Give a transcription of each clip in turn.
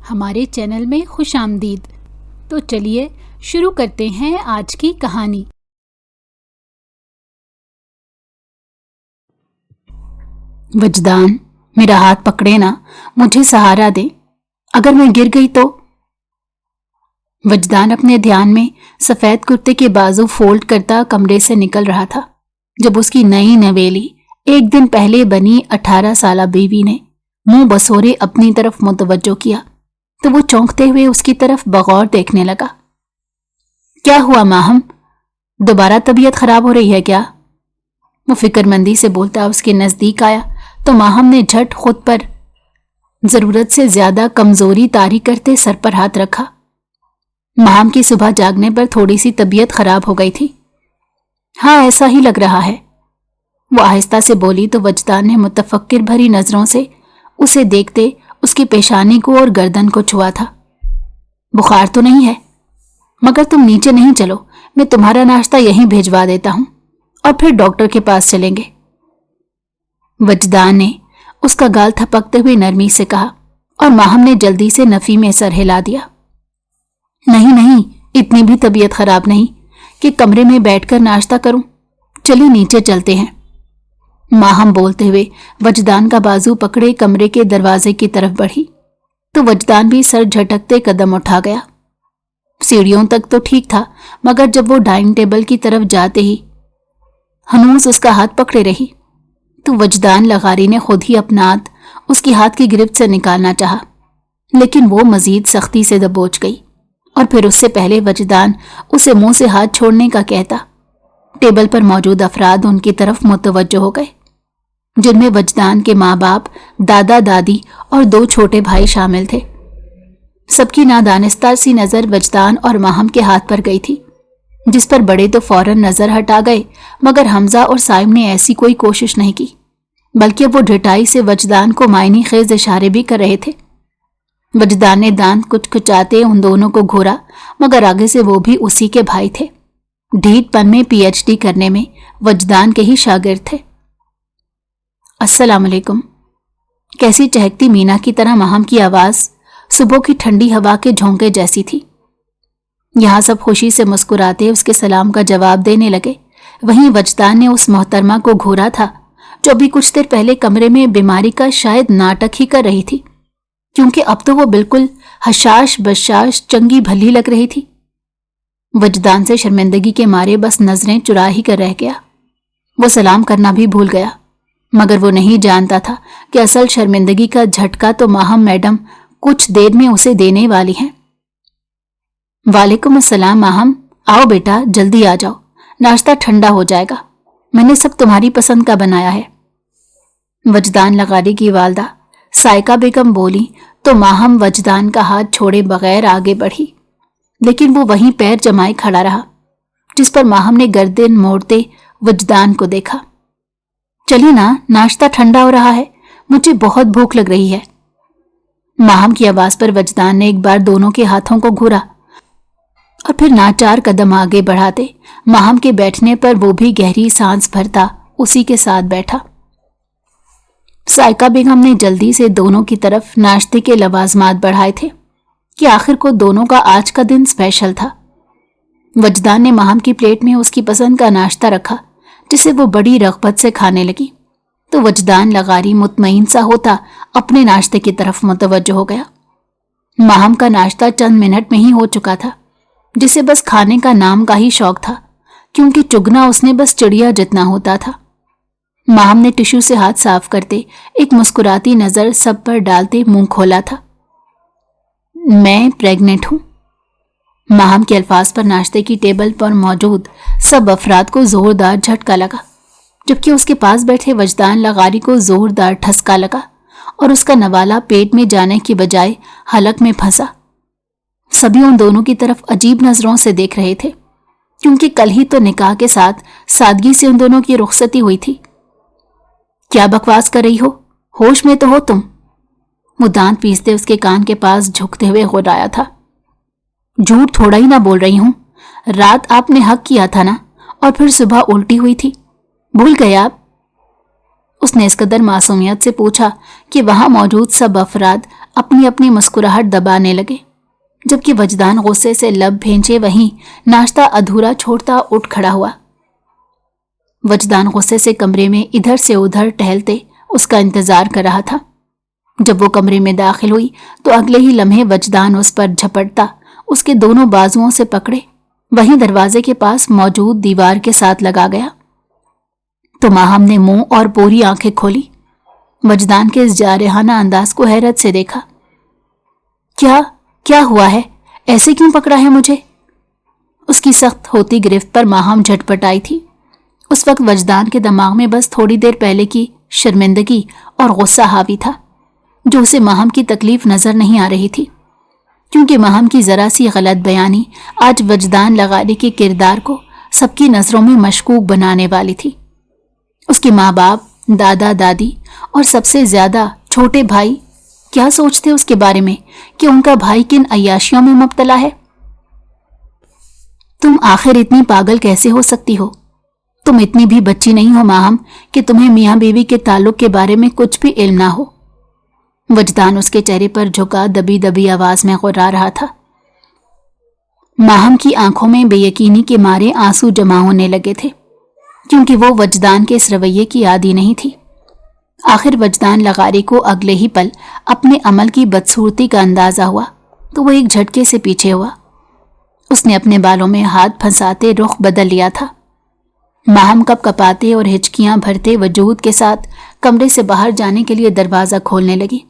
ہمارے چینل میں خوش آمدید۔ تو چلیے شروع کرتے ہیں آج کی کہانی۔ وجدان، میرا ہاتھ پکڑے نا، مجھے سہارا دے، اگر میں گر گئی تو۔ وجدان اپنے دھیان میں سفید کرتے کے بازو فولڈ کرتا کمرے سے نکل رہا تھا جب اس کی نئی نویلی ایک دن پہلے بنی 18 سالہ بیوی نے منہ بسورے اپنی طرف متوجہ کیا تو وہ چونکتے ہوئے اس کی طرف بغور دیکھنے لگا۔ کیا ہوا ماہم؟ دوبارہ طبیعت خراب ہو رہی ہے کیا؟ وہ فکر مندی سے بولتا اس کے نزدیک آیا تو ماہم نے جھٹ خود پر ضرورت سے زیادہ کمزوری طاری کرتے سر پر ہاتھ رکھا۔ ماہم کی صبح جاگنے پر تھوڑی سی طبیعت خراب ہو گئی تھی۔ ہاں ایسا ہی لگ رہا ہے، وہ آہستہ سے بولی تو وجدان نے متفکر بھری نظروں سے اسے دیکھتے اس کی پیشانی کو اور گردن کو چھوا تھا۔ بخار تو نہیں ہے؟ مگر تم نیچے نہیں چلو، میں تمہارا ناشتہ یہیں بھیجوا دیتا ہوں اور پھر ڈاکٹر کے پاس چلیں گے۔ وجدان نے اس کا گال تھپکتے ہوئے نرمی سے کہا اور ماہم نے جلدی سے نفی میں سر ہلا دیا۔ نہیں، اتنی بھی طبیعت خراب نہیں کہ کمرے میں بیٹھ کر ناشتہ کروں، چلی نیچے چلتے ہیں۔ ماہم بولتے ہوئے وجدان کا بازو پکڑے کمرے کے دروازے کی طرف بڑھی تو وجدان بھی سر جھٹکتے قدم اٹھا گیا۔ سیڑھیوں تک تو ٹھیک تھا، مگر جب وہ ڈائننگ ٹیبل کی طرف جاتے ہی ہنوز اس کا ہاتھ پکڑے رہی تو وجدان لغاری نے خود ہی اپنا ہاتھ اس کی ہاتھ کی گرفت سے نکالنا چاہا، لیکن وہ مزید سختی سے دبوچ گئی اور پھر اس سے پہلے وجدان اسے منہ سے ہاتھ چھوڑنے کا کہتا ٹیبل پر موجود افراد ان کی طرف متوجہ ہو گئے، جن میں وجدان کے ماں باپ، دادا دادی اور 2 چھوٹے بھائی شامل تھے۔ سب کی نادانستہ سی نظر وجدان اور ماہم کے ہاتھ پر گئی تھی، جس پر بڑے تو فوراً نظر ہٹا گئے، مگر حمزہ اور سائم نے ایسی کوئی کوشش نہیں کی، بلکہ وہ ڈھٹائی سے وجدان کو معنی خیز اشارے بھی کر رہے تھے۔ وجدان نے دانت کچکچاتے ان دونوں کو گھورا، مگر آگے سے وہ بھی اسی کے بھائی تھے، ڈھیٹ پن میں پی ایچ ڈی کرنے میں وجدان کے ہی شاگرد تھے۔ السلام علیکم۔ کیسی چہکتی مینا کی طرح ماہم کی آواز صبح کی ٹھنڈی ہوا کے جھونکے جیسی تھی۔ یہاں سب خوشی سے مسکراتے اس کے سلام کا جواب دینے لگے، وہیں وجدان نے اس محترمہ کو گھورا تھا جو ابھی کچھ دیر پہلے کمرے میں بیماری کا شاید ناٹک ہی کر رہی تھی، کیونکہ اب تو وہ بالکل حشاش بشاش چنگی بھلی لگ رہی تھی۔ وجدان سے شرمندگی کے مارے بس نظریں چرا ہی کر رہ گیا۔ وہ سلام کرنا بھی بھول گیا، مگر وہ نہیں جانتا تھا کہ اصل شرمندگی کا جھٹکا تو ماہم میڈم کچھ دیر میں اسے دینے والی ہیں۔ وعلیکم السلام ماہم، آؤ بیٹا جلدی آ جاؤ، ناشتہ ٹھنڈا ہو جائے گا، میں نے سب تمہاری پسند کا بنایا ہے۔ وجدان لغاری کی والدہ سائقہ بیگم بولی تو ماہم وجدان کا ہاتھ چھوڑے بغیر آگے بڑھی، لیکن وہ وہیں پیر جمائے کھڑا رہا، جس پر ماہم نے گردن موڑتے وجدان کو دیکھا۔ چلی نا، ناشتہ ٹھنڈا ہو رہا ہے، مجھے بہت بھوک لگ رہی ہے۔ ماہم کی آواز پر وجدان نے ایک بار دونوں کے ہاتھوں کو گھورا اور پھر ناچار قدم آگے بڑھاتے ماہم کے بیٹھنے پر وہ بھی گہری سانس بھرتا اسی کے ساتھ بیٹھا۔ سائقہ بیگم نے جلدی سے دونوں کی طرف ناشتے کے لوازمات بڑھائے تھے کہ آخر کو دونوں کا آج کا دن اسپیشل تھا۔ وجدان نے ماہم کی پلیٹ میں اس کی پسند کا ناشتہ رکھا، جسے وہ بڑی رغبت سے کھانے لگی، تو وجدان لغاری مطمئن سا ہوتا اپنے ناشتے کی طرف متوجہ ہو گیا۔ ماہم کا ناشتہ چند منٹ میں ہی ہو چکا تھا، جسے بس کھانے کا نام کا ہی شوق تھا، کیونکہ چگنا اس نے بس چڑیا جتنا ہوتا تھا۔ ماہم نے ٹشو سے ہاتھ صاف کرتے ایک مسکراتی نظر سب پر ڈالتے منہ کھولا تھا۔ میں پریگننٹ ہوں۔ ماہم کے الفاظ پر ناشتے کی ٹیبل پر موجود سب افراد کو زوردار جھٹکا لگا، جبکہ اس کے پاس بیٹھے وجدان لغاری کو زوردار ٹھسکا لگا اور اس کا نوالا پیٹ میں جانے کی بجائے حلق میں پھنسا۔ سبھی ان دونوں کی طرف عجیب نظروں سے دیکھ رہے تھے، کیونکہ کل ہی تو نکاح کے ساتھ سادگی سے ان دونوں کی رخصتی ہوئی تھی۔ کیا بکواس کر رہی ہو؟ ہوش میں تو ہو تم؟ وہ دانت پیستے اس کے کان کے پاس جھکتے ہوئے غرایا تھا۔ جھوٹ تھوڑا ہی نہ بول رہی ہوں، رات آپ نے حق کیا تھا نا، اور پھر صبح الٹی ہوئی تھی، بھول گئے آپ؟ اس نے اس قدر معصومیت سے پوچھا کہ وہاں موجود سب افراد अपनी अपनी मुस्कुराहट दबाने लगे, जबकि वजदान गुस्से से लब भेंचे वहीं नाश्ता अधूरा छोड़ता उठ खड़ा हुआ। वजदान गुस्से से कमरे में इधर से उधर टहलते उसका इंतजार कर रहा था। जब वो कमरे में दाखिल हुई तो अगले ही लम्हे वजदान उस पर झपटता उसके दोनों बाजुओं से पकड़े वहीं दरवाजे के पास मौजूद दीवार के साथ लगा गया। तो माहम ने मुंह और पूरी आंखें खोली, वजदान के इस जारहाना अंदाज को हैरत से देखा। क्या क्या हुआ है? ऐसे क्यों पकड़ा है मुझे? उसकी सख्त होती गिरफ्त पर माहम झटपटाई थी। उस वक्त वजदान के दिमाग में बस थोड़ी देर पहले की शर्मिंदगी और गुस्सा हावी था, जो उसे माहम की तकलीफ नजर नहीं आ रही थी, क्योंकि माहम की जरा सी गलत बयानी आज वजदान लगारी के किरदार को सबकी नजरों में मशकूक बनाने वाली थी। उसके माँ बाप, दादा दादी और सबसे ज्यादा छोटे भाई क्या सोचते उसके बारे में कि उनका भाई किन अय्याशियों में मुब्तला है। तुम आखिर इतनी पागल कैसे हो सकती हो? तुम इतनी भी बच्ची नहीं हो माहम कि तुम्हें मियाँ बीवी के ताल्लुक के बारे में कुछ भी इल्म ना हो। वजदान उसके चेहरे पर झुका दबी दबी आवाज में गुर्रा रहा था। माहम की आंखों में बेयकीनी के मारे आंसू जमा होने लगे थे, क्योंकि वो वजदान के इस रवैये की आदी नहीं थी। आखिर वजदान लगारी को अगले ही पल अपने अमल की बदसूरती का अंदाजा हुआ तो वो एक झटके से पीछे हुआ। उसने अपने बालों में हाथ फंसाते रुख बदल लिया था। माहम कपकपाते और हिचकियां भरते वजूद के साथ कमरे से बाहर जाने के लिए दरवाज़ा खोलने लगी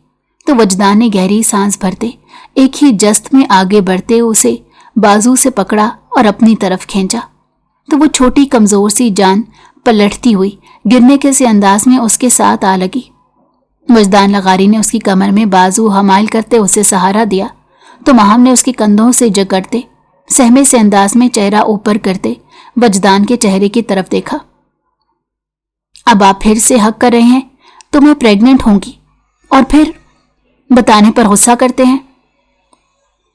तो वजदान ने गहरी सांस भरते एक ही जस्त में आगे बढ़ते उसे बाजू से पकड़ा और अपनी तरफ खींचा तो वो छोटी कमजोर सी जान पलटती हुई गिरने के से अंदाज में उसके साथ आ लगी। वजदान लगारी ने उसकी कमर में बाजू हमायल करते उसे सहारा दिया तो माहम ने उसके कंधों से जकड़ते सहमे से अंदाज में चेहरा ऊपर करते वजदान के चेहरे की तरफ देखा। अब आप फिर से हक कर रहे हैं तो मैं प्रेग्नेंट होंगी और फिर बताने पर गुस्सा करते हैं।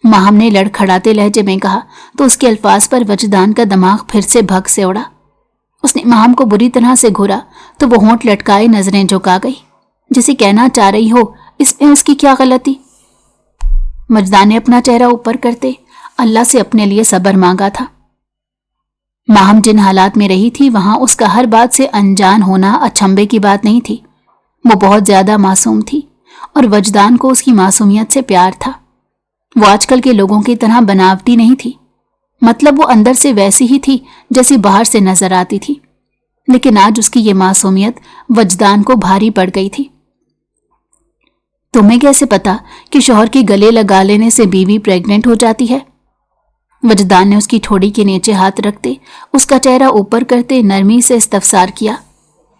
माहम ने लड़खड़ाते लहजे में कहा तो उसके अल्फाज पर वजदान का दिमाग फिर से भग से उड़ा। उसने माहम को बुरी तरह से घूरा तो वो होंठ लटकाए नजरें झुका गई, जिसे कहना चाह रही हो इसमें उसकी क्या गलती। वजदान ने अपना चेहरा ऊपर करते अल्लाह से अपने लिए सब्र मांगा था। माहम जिन हालात में रही थी वहां उसका हर बात से अनजान होना अचंभे की बात नहीं थी। वो बहुत ज्यादा मासूम थी और वजदान को उसकी मासूमियत से प्यार था। वो आजकल के लोगों की तरह बनावटी नहीं थी, मतलब वो अंदर से वैसी ही थी जैसी बाहर से नजर आती थी, लेकिन आज उसकी ये मासूमियत वजदान को भारी पड़ गई थी। तुम्हें कैसे पता कि शौहर के गले लगा लेने से बीवी प्रेग्नेंट हो जाती है? वजदान ने उसकी ठोड़ी के नीचे हाथ रखते उसका चेहरा ऊपर करते नरमी से इस्तफसार किया,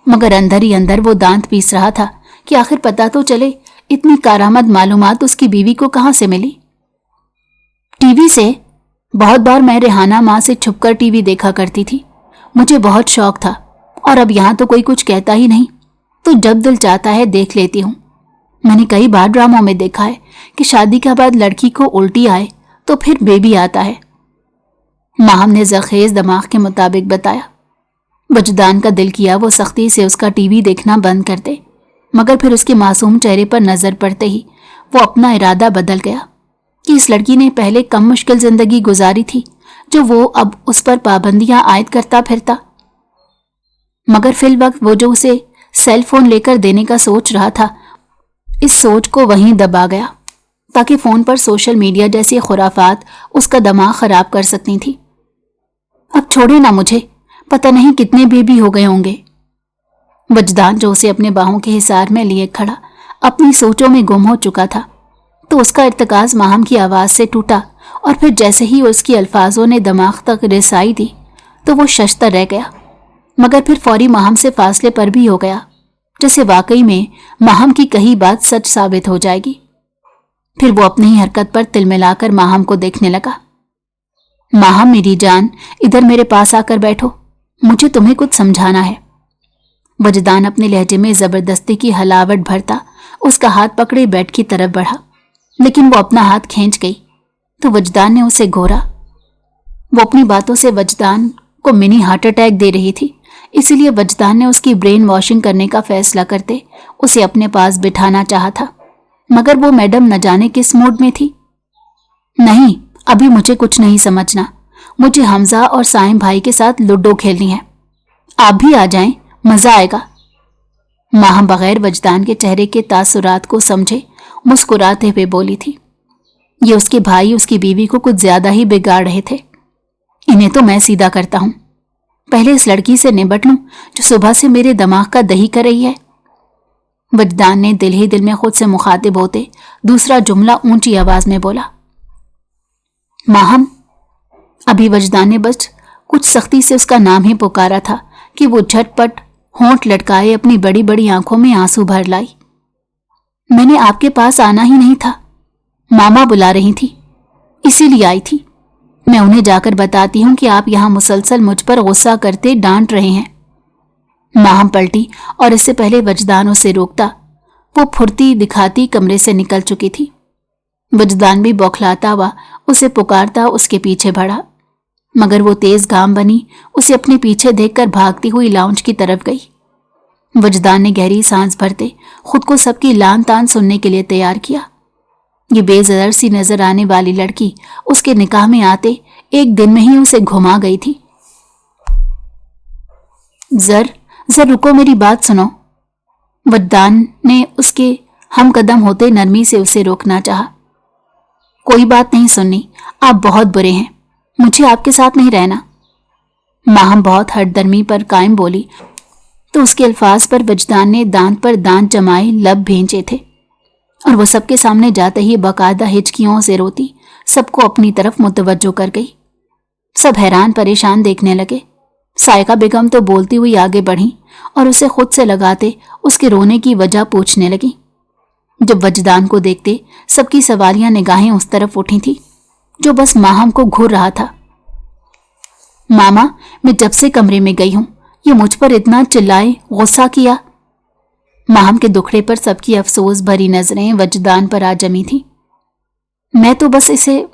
मगर अंदर ही अंदर वो दांत पीस रहा था कि आखिर पता तो चले इतनी कारामद मालूमात उसकी बीवी को कहां से मिली। टीवी से। बहुत बार मैं रेहाना माँ से छुपकर टीवी देखा करती थी, मुझे बहुत शौक था और अब यहाँ तो कोई कुछ कहता ही नहीं तो जब दिल चाहता है देख लेती हूँ। मैंने कई बार ड्रामों में देखा है कि शादी के बाद लड़की को उल्टी आए तो फिर बेबी आता है। माहम ने जखेज दिमाग के मुताबिक बताया। वजदान का दिल किया वो सख्ती से उसका टीवी देखना बंद कर दे, मगर फिर उसके मासूम चेहरे पर नजर पड़ते ही वो अपना इरादा बदल गया कि इस लड़की ने पहले कम मुश्किल जिंदगी गुजारी थी जो वो अब उस पर पाबंदियां आयद करता फिरता। मगर फिल वक्त वो जो उसे सेल फोन लेकर देने का सोच रहा था, इस सोच को वहीं दबा गया ताकि फोन पर सोशल मीडिया जैसी खुराफात उसका दिमाग खराब कर सकती थी। अब छोड़े ना मुझे, पता नहीं कितने बेबी हो गए होंगे। वजदान जो उसे अपने बाहों के हिसार में लिए खड़ा अपनी सोचों में गुम हो चुका था तो उसका इर्तिकाज माहम की आवाज से टूटा और फिर जैसे ही उसकी अल्फाजों ने दिमाग तक रसाई दी तो वो शश्तर रह गया, मगर फिर फौरी माहम से फासले पर भी हो गया, जैसे वाकई में माहम की कही बात सच साबित हो जाएगी। फिर वो अपनी ही हरकत पर तिल मिलाकर माहम को देखने लगा। माहम मेरी जान, इधर मेरे पास आकर बैठो, मुझे तुम्हें कुछ समझाना है। वजदान अपने लहजे में जबरदस्ती की हलावट भरता उसका हाथ पकड़े बेड की तरफ बढ़ा, लेकिन वो अपना हाथ खींच गई तो वजदान ने उसे घोरा। वो अपनी बातों से वजदान को मिनी हार्ट अटैक दे रही थी, इसीलिए वजदान ने उसकी ब्रेन वॉशिंग करने का फैसला करते उसे अपने पास बिठाना चाहा था, मगर वो मैडम न जाने किस मूड में थी। नहीं, अभी मुझे कुछ नहीं समझना। मुझे हमजा और साइम भाई के साथ लूडो खेलनी है। आप भी आ जाएं, मजा आएगा। माहम बगैर वजदान के चेहरे के तासुरात को समझे मुस्कुराते हुए बोली थी। ये उसके भाई उसकी बीवी को कुछ ज्यादा ही बिगाड़ रहे थे। इन्हें तो मैं सीधा करता हूं। पहले इस लड़की से निपट लूं जो सुबह से मेरे दिमाग का दही कर रही है। वजदान ने दिल ही दिल में खुद से मुखातिब होते दूसरा जुमला ऊंची आवाज में बोला। माहम। अभी वजदान ने बस कुछ सख्ती से उसका नाम ही पुकारा था कि वो झटपट होंठ लटकाए अपनी बड़ी बड़ी आंखों में आंसू भर लाई। मैंने आपके पास आना ही नहीं था, मामा बुला रही थी, इसीलिए आई थी। मैं उन्हें जाकर बताती हूं कि आप यहां मुसलसल मुझ पर गुस्सा करते डांट रहे हैं। माहम पलटी और इससे पहले वजदान उसे रोकता वो फुर्ती दिखाती कमरे से निकल चुकी थी। वजदान भी बौखलाता हुआ उसे पुकारता उसके पीछे बढ़ा, मगर वो तेज घाम बनी उसे अपने पीछे देखकर भागती हुई लाउंज की तरफ गई। वजदान ने गहरी सांस भरते खुद को सबकी लान तान सुनने के लिए तैयार किया। ये बेजर सी नजर आने वाली लड़की उसके निकाह में आते एक दिन में ही उसे घुमा गई थी। जर रुको, मेरी बात सुनो। वजदान ने उसके हम कदम होते नरमी से उसे रोकना चाहा। कोई बात नहीं सुननी, आप बहुत बुरे हैं, मुझे आपके साथ नहीं रहना। माहम बहुत हठधर्मी पर कायम बोली तो उसके अल्फाज पर वजदान ने दांत पर दांत जमाए लब भेंचे थे और वो सबके सामने जाते ही बाकायदा हिचकियों से रोती सबको अपनी तरफ मुतवज्जो कर गई। सब हैरान परेशान देखने लगे। सायका बेगम तो बोलती हुई आगे बढ़ी और उसे खुद से लगाते उसके रोने की वजह पूछने लगी। जब वजदान को देखते सबकी सवालियां निगाहें उस तरफ उठी थी जो बस माहम को घूर रहा था। मामा, मैं जब से कमरे में गई हूं ये मुझ पर इतना चिल्लाए, गुस्सा किया। माहम के दुखड़े पर सबकी अफसोस भरी नजरें वजदान पर आ जमी थी। मैं तो बस इसे।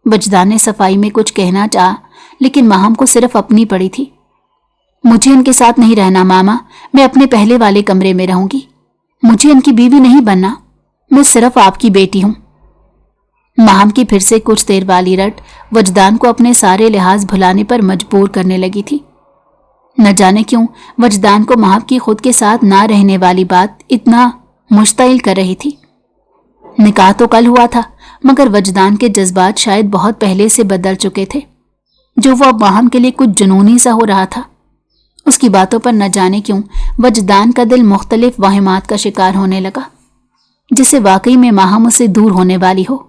वजदान ने सफाई में कुछ कहना चाहा लेकिन माहम को सिर्फ अपनी पड़ी थी। मुझे इनके साथ नहीं रहना मामा, मैं अपने पहले वाले कमरे में रहूंगी। मुझे इनकी बीवी नहीं बनना, मैं सिर्फ आपकी बेटी हूं। माहम की फिर से कुछ देर वाली रट वजदान को अपने सारे लिहाज भुलाने पर मजबूर करने लगी थी। न जाने क्यों वजदान को माहम की खुद के साथ ना रहने वाली बात इतना मुश्तिल कर रही थी। निकाह तो कल हुआ था मगर वजदान के जज्बात शायद बहुत पहले से बदल चुके थे। जो वो अब माहम के लिए कुछ जुनूनी सा हो रहा था। उसकी बातों पर न जाने क्यों वजदान का दिल मुख्तलिफ वाहिमात का शिकार होने लगा, जिससे वाकई में माहम उससे दूर होने वाली हो।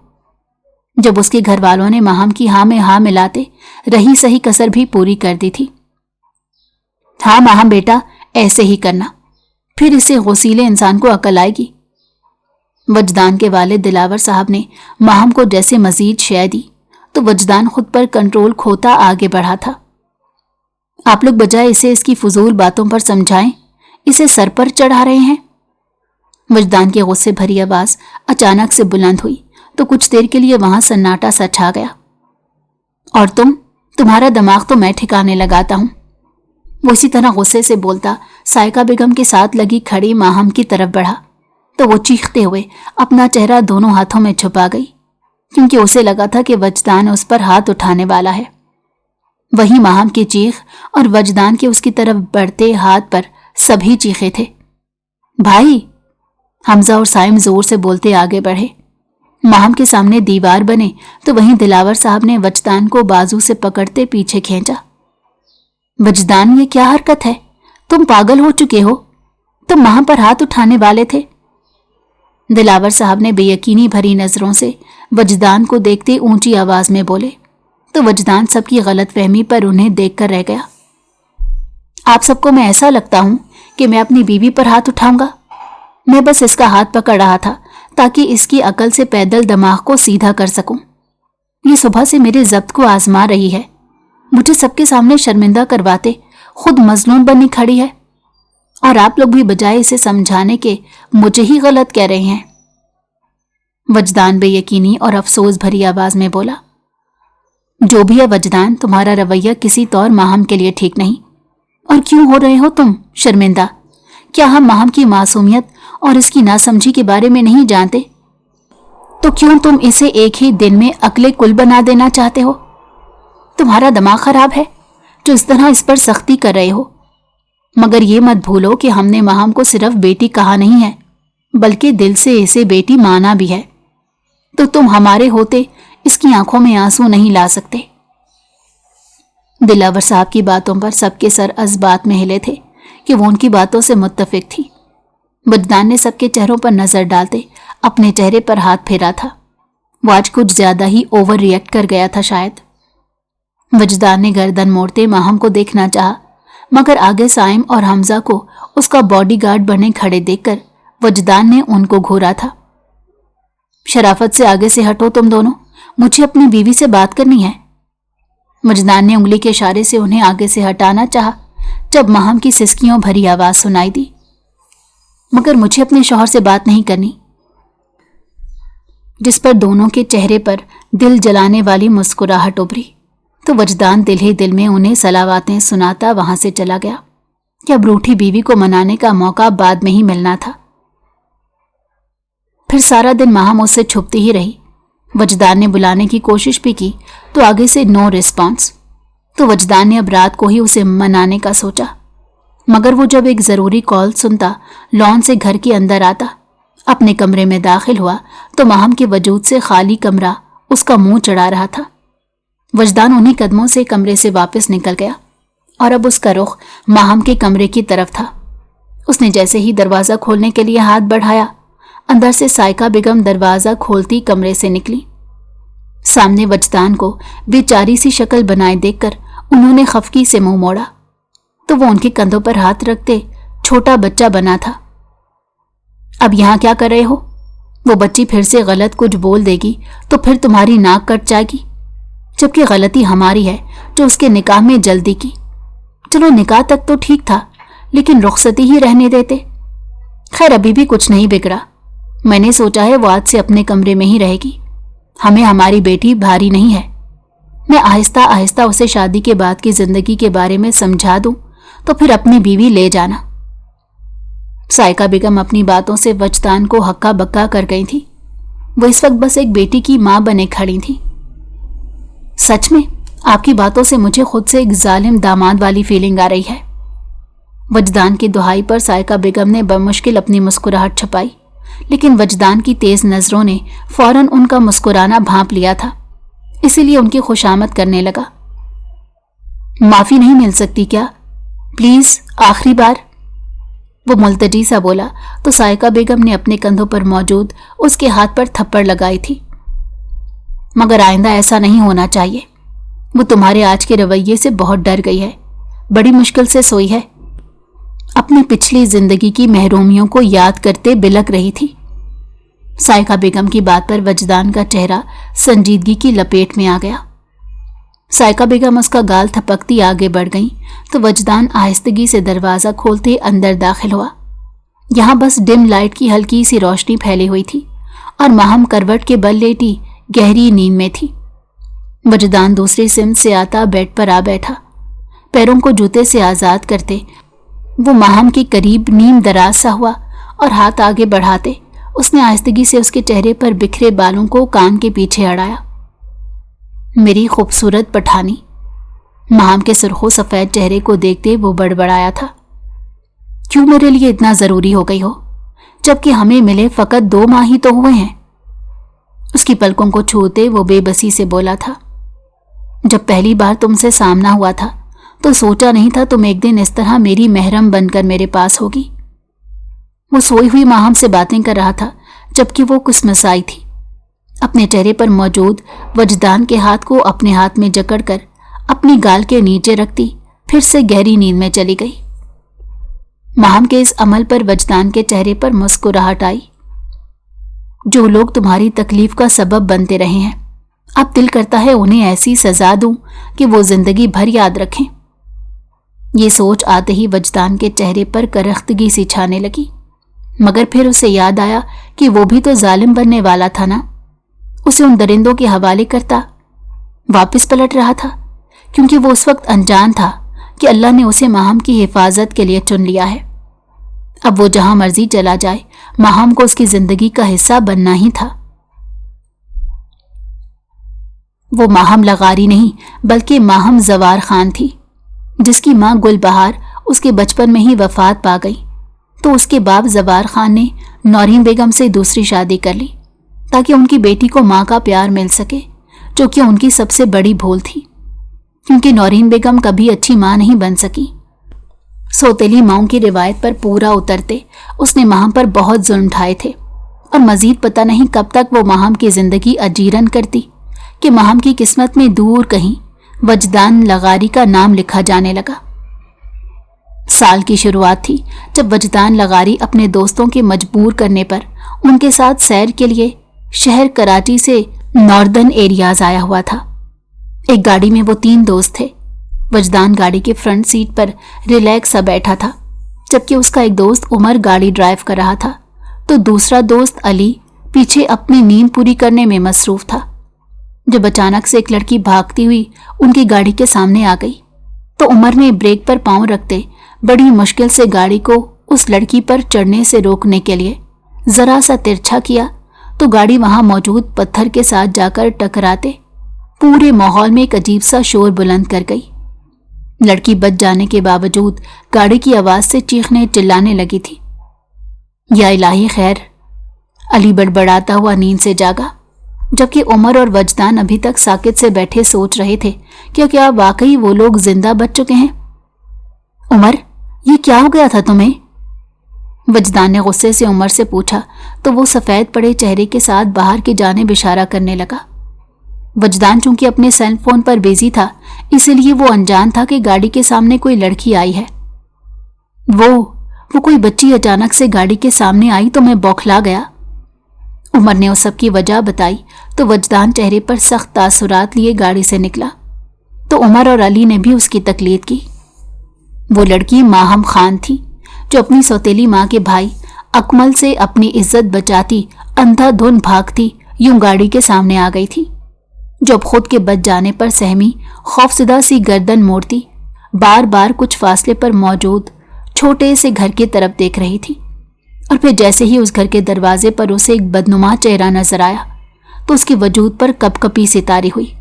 जब उसके घर वालों ने माहम की हाँ में हाँ मिलाते रही सही कसर भी पूरी कर दी थी। हाँ माहम बेटा, ऐसे ही करना, फिर इससे गौसीले इंसान को अकल आएगी। वजदान के वालिद दिलावर साहब ने माहम को जैसे मजीद शय दी तो वजदान खुद पर कंट्रोल खोता आगे बढ़ा था। आप लोग बजाय इसे इसकी फजूल बातों पर समझाएं, इसे सर पर चढ़ा रहे हैं। वजदान की गुस्से भरी आवाज अचानक से बुलंद हुई तो कुछ देर के लिए वहां सन्नाटा सा छा गया। और तुम्हारा दिमाग तो मैं ठिकाने लगाता हूं। वो इसी तरह गुस्से से बोलता सायका बेगम के साथ लगी खड़ी माहम की तरफ बढ़ा तो वो चीखते हुए अपना चेहरा दोनों हाथों में छुपा गई, क्योंकि उसे लगा था कि वजदान उस पर हाथ उठाने वाला है। वही माहम की चीख और वजदान के उसकी तरफ बढ़ते हाथ पर सभी चीखे थे। भाई! हमजा और साइम जोर से बोलते आगे बढ़े। माहम के सामने दीवार बने तो वहीं दिलावर साहब ने वजदान को बाजू से पकड़ते पीछे खींचा। वजदान, ये क्या हरकत है? तुम पागल हो चुके हो, तुम माहम पर हाथ उठाने वाले थे। दिलावर साहब ने बेयकीनी भरी नजरों से वजदान को देखते ऊंची आवाज में बोले तो वजदान सबकी गलतफहमी पर उन्हें देखकर रह गया। आप सबको मैं ऐसा लगता हूं कि मैं अपनी बीवी पर हाथ उठाऊंगा? मैं बस इसका हाथ पकड़ रहा था ताकि इसकी अकल से पैदल दिमाग को सीधा कर सकूं। ये सुबह से मेरे जब्त को आजमा रही है, मुझे सबके सामने शर्मिंदा करवाते खुद मजलूम बनी खड़ी है, और आप लोग भी बजाय इसे समझाने के मुझे ही गलत कह रहे हैं। वजदान बेयकीनी और अफसोस भरी आवाज में बोला। जो भी है वजदान, तुम्हारा रवैया किसी तौर माहम के लिए ठीक नहीं। और क्यों हो रहे हो तुम शर्मिंदा? کیا ہم ماہم کی معصومیت اور اس کی ناسمجھی کے بارے میں نہیں جانتے؟ تو کیوں تم اسے ایک ہی دن میں عقل کل بنا دینا چاہتے ہو؟ تمہارا دماغ خراب ہے جو اس طرح اس پر سختی کر رہے ہو؟ مگر یہ مت بھولو کہ ہم نے ماہم کو صرف بیٹی کہا نہیں ہے، بلکہ دل سے اسے بیٹی مانا بھی ہے۔ تو تم ہمارے ہوتے اس کی آنکھوں میں آنسو نہیں لا سکتے۔ دلاور صاحب کی باتوں پر سب کے سر اس بات میں ہلے تھے کہ وہ ان کی باتوں سے متفق تھی۔ وجدان نے سب کے چہروں پر نظر ڈالتے اپنے چہرے پر ہاتھ پھیرا تھا۔ وہ آج کچھ زیادہ ہی اوور ریئیکٹ کر گیا تھا شاید۔ وجدان نے گردن موڑتے ماہم کو دیکھنا چاہا، مگر آگے سائم اور حمزہ کو اس کا باڈی گارڈ بنے کھڑے دیکھ کر وجدان نے ان کو گھورا تھا۔ شرافت سے آگے سے ہٹو تم دونوں، مجھے اپنی بیوی سے بات کرنی ہے۔ وجدان نے انگلی کے اشارے سے انہیں آگے سے ہٹانا چاہا جب ماہم کی سسکیوں بھری آواز سنائی دی، مگر مجھے اپنے شوہر سے بات نہیں کرنی، جس پر دونوں کے چہرے پر دل جلانے والی مسکراہٹ ابھری۔ تو وجدان دل ہی دل میں انہیں صلواتیں سناتا وہاں سے چلا گیا کہ اب روٹھی بیوی کو منانے کا موقع بعد میں ہی ملنا تھا۔ پھر سارا دن ماہم اس سے چھپتی ہی رہی۔ وجدان نے بلانے کی کوشش بھی کی تو آگے سے نو ریسپانس۔ تو وجدان نے اب رات کو ہی اسے منانے کا سوچا، مگر وہ جب ایک ضروری کال سنتا لان سے گھر کے اندر آتا، اپنے کمرے میں داخل ہوا تو ماہم کے وجود سے خالی کمرہ اس کا منہ چڑھا رہا تھا۔ وجدان انہی قدموں سے کمرے سے واپس نکل گیا اور اب اس کا رخ ماہم کے کمرے کی طرف تھا۔ اس نے جیسے ہی دروازہ کھولنے کے لیے ہاتھ بڑھایا، اندر سے سائقہ بیگم دروازہ کھولتی کمرے سے نکلی۔ سامنے وجدان کو بیچاری سی شکل بنائے دیکھ کر انہوں نے خفگی سے منہ موڑا تو وہ ان کے کندھوں پر ہاتھ رکھتے چھوٹا بچہ بنا تھا۔ اب یہاں کیا کر رہے ہو؟ وہ بچی پھر سے غلط کچھ بول دے گی تو پھر تمہاری ناک کٹ جائے گی، جبکہ غلطی ہماری ہے جو اس کے نکاح میں جلدی کی۔ چلو نکاح تک تو ٹھیک تھا، لیکن رخصتی ہی رہنے دیتے۔ خیر ابھی بھی کچھ نہیں بگڑا، میں نے سوچا ہے وہ آج سے اپنے کمرے میں ہی رہے گی، ہمیں ہماری بیٹی بھاری نہیں ہے۔ میں آہستہ آہستہ اسے شادی کے بعد کی زندگی کے بارے میں سمجھا دوں تو پھر اپنی بیوی لے جانا۔ سائقہ بیگم اپنی باتوں سے وجدان کو ہکا بکا کر گئی تھی۔ وہ اس وقت بس ایک بیٹی کی ماں بنے کھڑی تھی۔ سچ میں آپ کی باتوں سے مجھے خود سے ایک ظالم داماد والی فیلنگ آ رہی ہے۔ وجدان کی دہائی پر سائقہ بیگم نے بمشکل اپنی مسکراہٹ چھپائی، لیکن وجدان کی تیز نظروں نے فوراً ان کا مسکرانا بھانپ لیا تھا، اسی لیے ان کی خوشامد کرنے لگا۔ معافی نہیں مل سکتی کیا؟ پلیز آخری بار، وہ ملتجی سا بولا تو سائقہ بیگم نے اپنے کندھوں پر موجود اس کے ہاتھ پر تھپڑ لگائی تھی۔ مگر آئندہ ایسا نہیں ہونا چاہیے، وہ تمہارے آج کے رویے سے بہت ڈر گئی ہے، بڑی مشکل سے سوئی ہے، اپنی پچھلی زندگی کی محرومیوں کو یاد کرتے بلک رہی تھی۔ سائقہ بیگم کی بات پر وجدان کا چہرہ سنجیدگی کی لپیٹ میں آ گیا۔ سائقہ بیگم اس کا گال تھپکتی آگے بڑھ گئی تو وجدان آہستگی سے دروازہ کھولتے اندر داخل ہوا۔ یہاں بس ڈم لائٹ کی ہلکی سی روشنی پھیلی ہوئی تھی اور ماہم کروٹ کے بل لیٹی گہری نیند میں تھی۔ وجدان دوسری سمت سے آتا بیڈ پر آ بیٹھا، پیروں کو جوتے سے آزاد کرتے وہ ماہم کے قریب نیم دراز سا ہوا اور ہاتھ آگے بڑھاتے اس نے آہستگی سے اس کے چہرے پر بکھرے بالوں کو کان کے پیچھے اڑایا۔ میری خوبصورت پٹھانی، ماہم کے سرخو سفید چہرے کو دیکھتے وہ بڑبڑایا تھا، کیوں میرے لیے اتنا ضروری ہو گئی ہو، جبکہ ہمیں ملے فقط 2 ماہ ہی تو ہوئے ہیں۔ اس کی پلکوں کو چھوتے وہ بے بسی سے بولا تھا، جب پہلی بار تم سے سامنا ہوا تھا تو سوچا نہیں تھا تم ایک دن اس طرح میری محرم بن کر میرے پاس ہوگی۔ وہ سوئی ہوئی ماہم سے باتیں کر رہا تھا جبکہ وہ کسمسائی تھی، اپنے چہرے پر موجود وجدان کے ہاتھ کو اپنے ہاتھ میں جکڑ کر اپنی گال کے نیچے رکھتی پھر سے گہری نیند میں چلی گئی۔ ماہم کے اس عمل پر وجدان کے چہرے پر مسکراہٹ آئی۔ جو لوگ تمہاری تکلیف کا سبب بنتے رہے ہیں، اب دل کرتا ہے انہیں ایسی سزا دوں کہ وہ زندگی بھر یاد رکھیں۔ یہ سوچ آتے ہی وجدان کے چہرے پر کرختگی سی چھانے لگی، مگر پھر اسے یاد آیا کہ وہ بھی تو ظالم بننے والا تھا نا، اسے ان درندوں کے حوالے کرتا واپس پلٹ رہا تھا، کیونکہ وہ اس وقت انجان تھا کہ اللہ نے اسے ماہم کی حفاظت کے لیے چن لیا ہے۔ अब वो जहां मर्जी चला जाए, माहम को उसकी जिंदगी का हिस्सा बनना ही था। वो माहम लगारी नहीं बल्कि माहम जवार खान थी, जिसकी मां गुलबहार उसके बचपन में ही वफात पा गई। तो उसके बाप जवार खान ने नौरीन बेगम से दूसरी शादी कर ली ताकि उनकी बेटी को मां का प्यार मिल सके, जो कि उनकी सबसे बड़ी भूल थी, क्योंकि नौरीन बेगम कभी अच्छी मां नहीं बन सकी। सौतेली माओं की रिवायत पर पूरा उतरते उसने माहम पर बहुत जुल्म ढाए थे, और मजीद पता नहीं कब तक वो माहम की जिंदगी अजीरन करती कि माहम की किस्मत में दूर कहीं वजदान लगारी का नाम लिखा जाने लगा। साल की शुरुआत थी जब वजदान लगारी अपने दोस्तों के मजबूर करने पर उनके साथ सैर के लिए शहर कराची से नॉर्दर्न एरियाज आया हुआ था। एक गाड़ी में वो 3 दोस्त थे। वजदान गाड़ी के फ्रंट सीट पर रिलैक्स सा बैठा था, जबकि उसका एक दोस्त उमर गाड़ी ड्राइव कर रहा था, तो दूसरा दोस्त अली पीछे अपनी नींद पूरी करने में मसरूफ था। जब अचानक से एक लड़की भागती हुई उनकी गाड़ी के सामने आ गई, तो उमर ने ब्रेक पर पांव रखते बड़ी मुश्किल से गाड़ी को उस लड़की पर चढ़ने से रोकने के लिए जरा सा तिरछा किया, तो गाड़ी वहां मौजूद पत्थर के साथ जाकर टकराते पूरे माहौल में एक अजीब सा शोर बुलंद कर गई। लड़की बच जाने के बावजूद गाड़ी की आवाज से चीखने चिल्लाने लगी थी। या इलाही खैर, अली बड़बड़ाता हुआ नींद से जागा, जबकि उमर और वजदान अभी तक साकित से बैठे सोच रहे थे कि क्या वाकई वो लोग जिंदा बच चुके हैं। उमर, ये क्या हो गया था तुम्हें? वजदान ने गुस्से से उमर से पूछा, तो वो सफेद पड़े चेहरे के साथ बाहर की जानिब इशारा करने लगा। वजदान चूंकि अपने सेल फोन पर बिजी था, इसलिए वो अनजान था कि गाड़ी के सामने कोई लड़की आई है। वो कोई बच्ची अचानक से गाड़ी के सामने आई तो मैं बौखला गया। उमर ने उस सब की वजह बताई, तो वजदान चेहरे पर सख्त तासुरात लिए गाड़ी से निकला, तो उमर और अली ने भी उसकी तकलीद की। वो लड़की माहम खान थी, जो अपनी सौतेली माँ के भाई अकमल से अपनी इज्जत बचाती अंधाधुंध भागती यूं गाड़ी के सामने आ गई थी, जो अब खुद के बच जाने पर सहमी खौफजदा सी गर्दन मोड़ती बार बार कुछ फासले पर मौजूद छोटे से घर की तरफ देख रही थी। और फिर जैसे ही उस घर के दरवाजे पर उसे एक बदनुमा चेहरा नजर आया, तो उसके वजूद पर कपकपी सितारी हुई,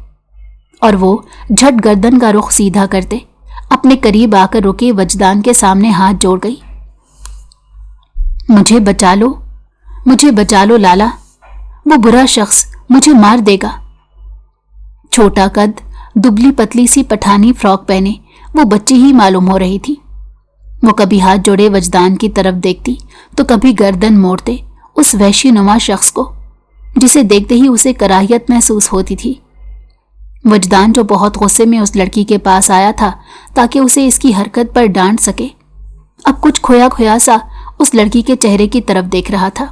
और वो झट गर्दन का रुख सीधा करते अपने करीब आकर रुके वजदान के सामने हाथ जोड़ गई। मुझे बचा लो लाला, वो बुरा शख्स मुझे मार देगा। छोटा कद, दुबली पतली सी पठानी फ्रॉक पहने वो बच्ची ही मालूम हो रही थी। वो कभी हाथ जोड़े वजदान की तरफ देखती, तो कभी गर्दन मोड़ते उस वहशी नुमा शख्स को, जिसे देखते ही उसे कराहियत महसूस होती थी। वजदान, जो बहुत गुस्से में उस लड़की के पास आया था ताकि उसे इसकी हरकत पर डांट सके, अब कुछ खोया खोया सा उस लड़की के चेहरे की तरफ देख रहा था।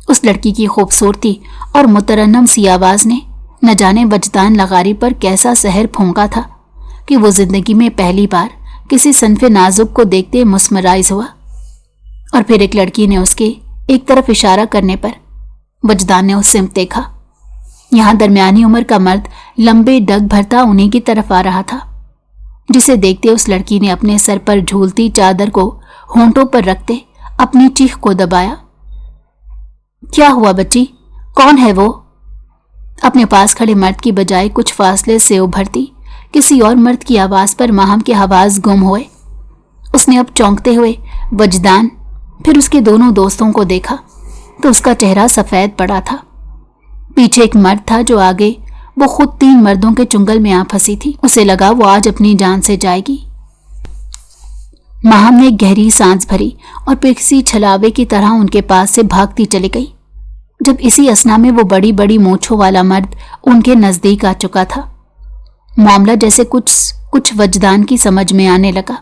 उस लड़की की खूबसूरती और मुतरन्नम सी आवाज ने न जाने वजदान लगारी पर कैसा सहर फूंका था कि वो जिंदगी में पहली बार किसी सनफे नाजुक को देखते मुस्मराइज हुआ। और फिर एक लड़की ने उसके एक तरफ इशारा करने पर वजदान ने उस सिमत देखा। यहां दरमियानी उम्र का मर्द लंबे डग भरता उन्हीं की तरफ आ रहा था, जिसे देखते उस लड़की ने अपने सर पर झूलती चादर को होंठों पर रखते अपनी चीख को दबाया। क्या हुआ बच्ची, कौन है वो? अपने पास खड़े मर्द की बजाय कुछ फासले से उभरती किसी और मर्द की आवाज पर माहम के आवाज गुम हुए। उसने अब चौंकते हुए वजदान फिर उसके दोनों दोस्तों को देखा, तो उसका चेहरा सफेद पड़ा था। पीछे एक मर्द था, जो आगे वो खुद 3 मर्दों के चुंगल में आ फंसी थी। उसे लगा वो आज अपनी जान से जाएगी। माहम ने गहरी सांस भरी और फिर किसी छलावे की तरह उनके पास से भागती चली गई, जब इसी असना में वो बड़ी बड़ी मूंछों वाला मर्द उनके नजदीक आ चुका था। मामला जैसे कुछ वजदान की समझ में आने लगा।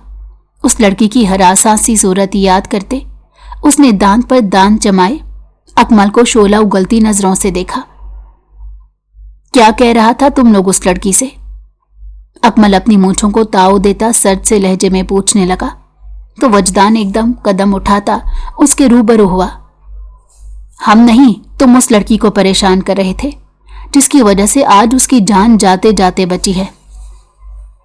उस लड़की की हरासा सी सूरत याद करते उसने दांत पर दांत जमाए अकमल को शोला उगलती नजरों से देखा। क्या कह रहा था तुम लोग उस लड़की से? अकमल अपनी मूंछों को ताव देता सर्द से लहजे में पूछने लगा, तो वजदान एकदम कदम उठाता उसके रूबरू हुआ। हम नहीं, तुम उस लड़की को परेशान कर रहे थे, जिसकी वजह से आज उसकी जान जाते जाते बची है।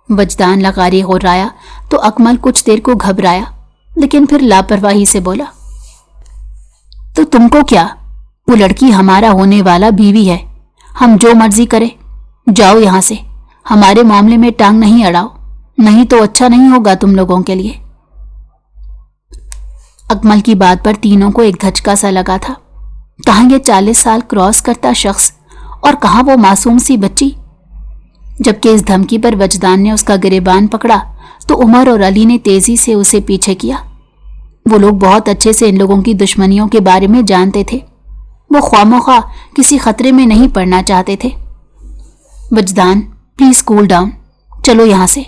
वजदान लगारी गुर्राया तो अकमल कुछ देर को घबराया, लेकिन फिर लापरवाही से बोला, तो तुमको क्या, वो लड़की हमारा होने वाला बीवी है, हम जो मर्जी करें। जाओ यहां से, हमारे मामले में टांग नहीं अड़ाओ, नहीं तो अच्छा नहीं होगा तुम लोगों के लिए। अकमल की बात पर तीनों को एक धचका सा लगा था। कहाँ ये 40 साल क्रॉस करता शख्स और कहाँ वो मासूम सी बच्ची। जबकि इस धमकी पर वजदान ने उसका गिरेबान पकड़ा तो उमर और अली ने तेजी से उसे पीछे किया। वो लोग बहुत अच्छे से इन लोगों की दुश्मनियों के बारे में जानते थे। वो ख्वामोखा किसी खतरे में नहीं पड़ना चाहते थे। वजदान, प्लीज कूल डाउन, चलो यहां से,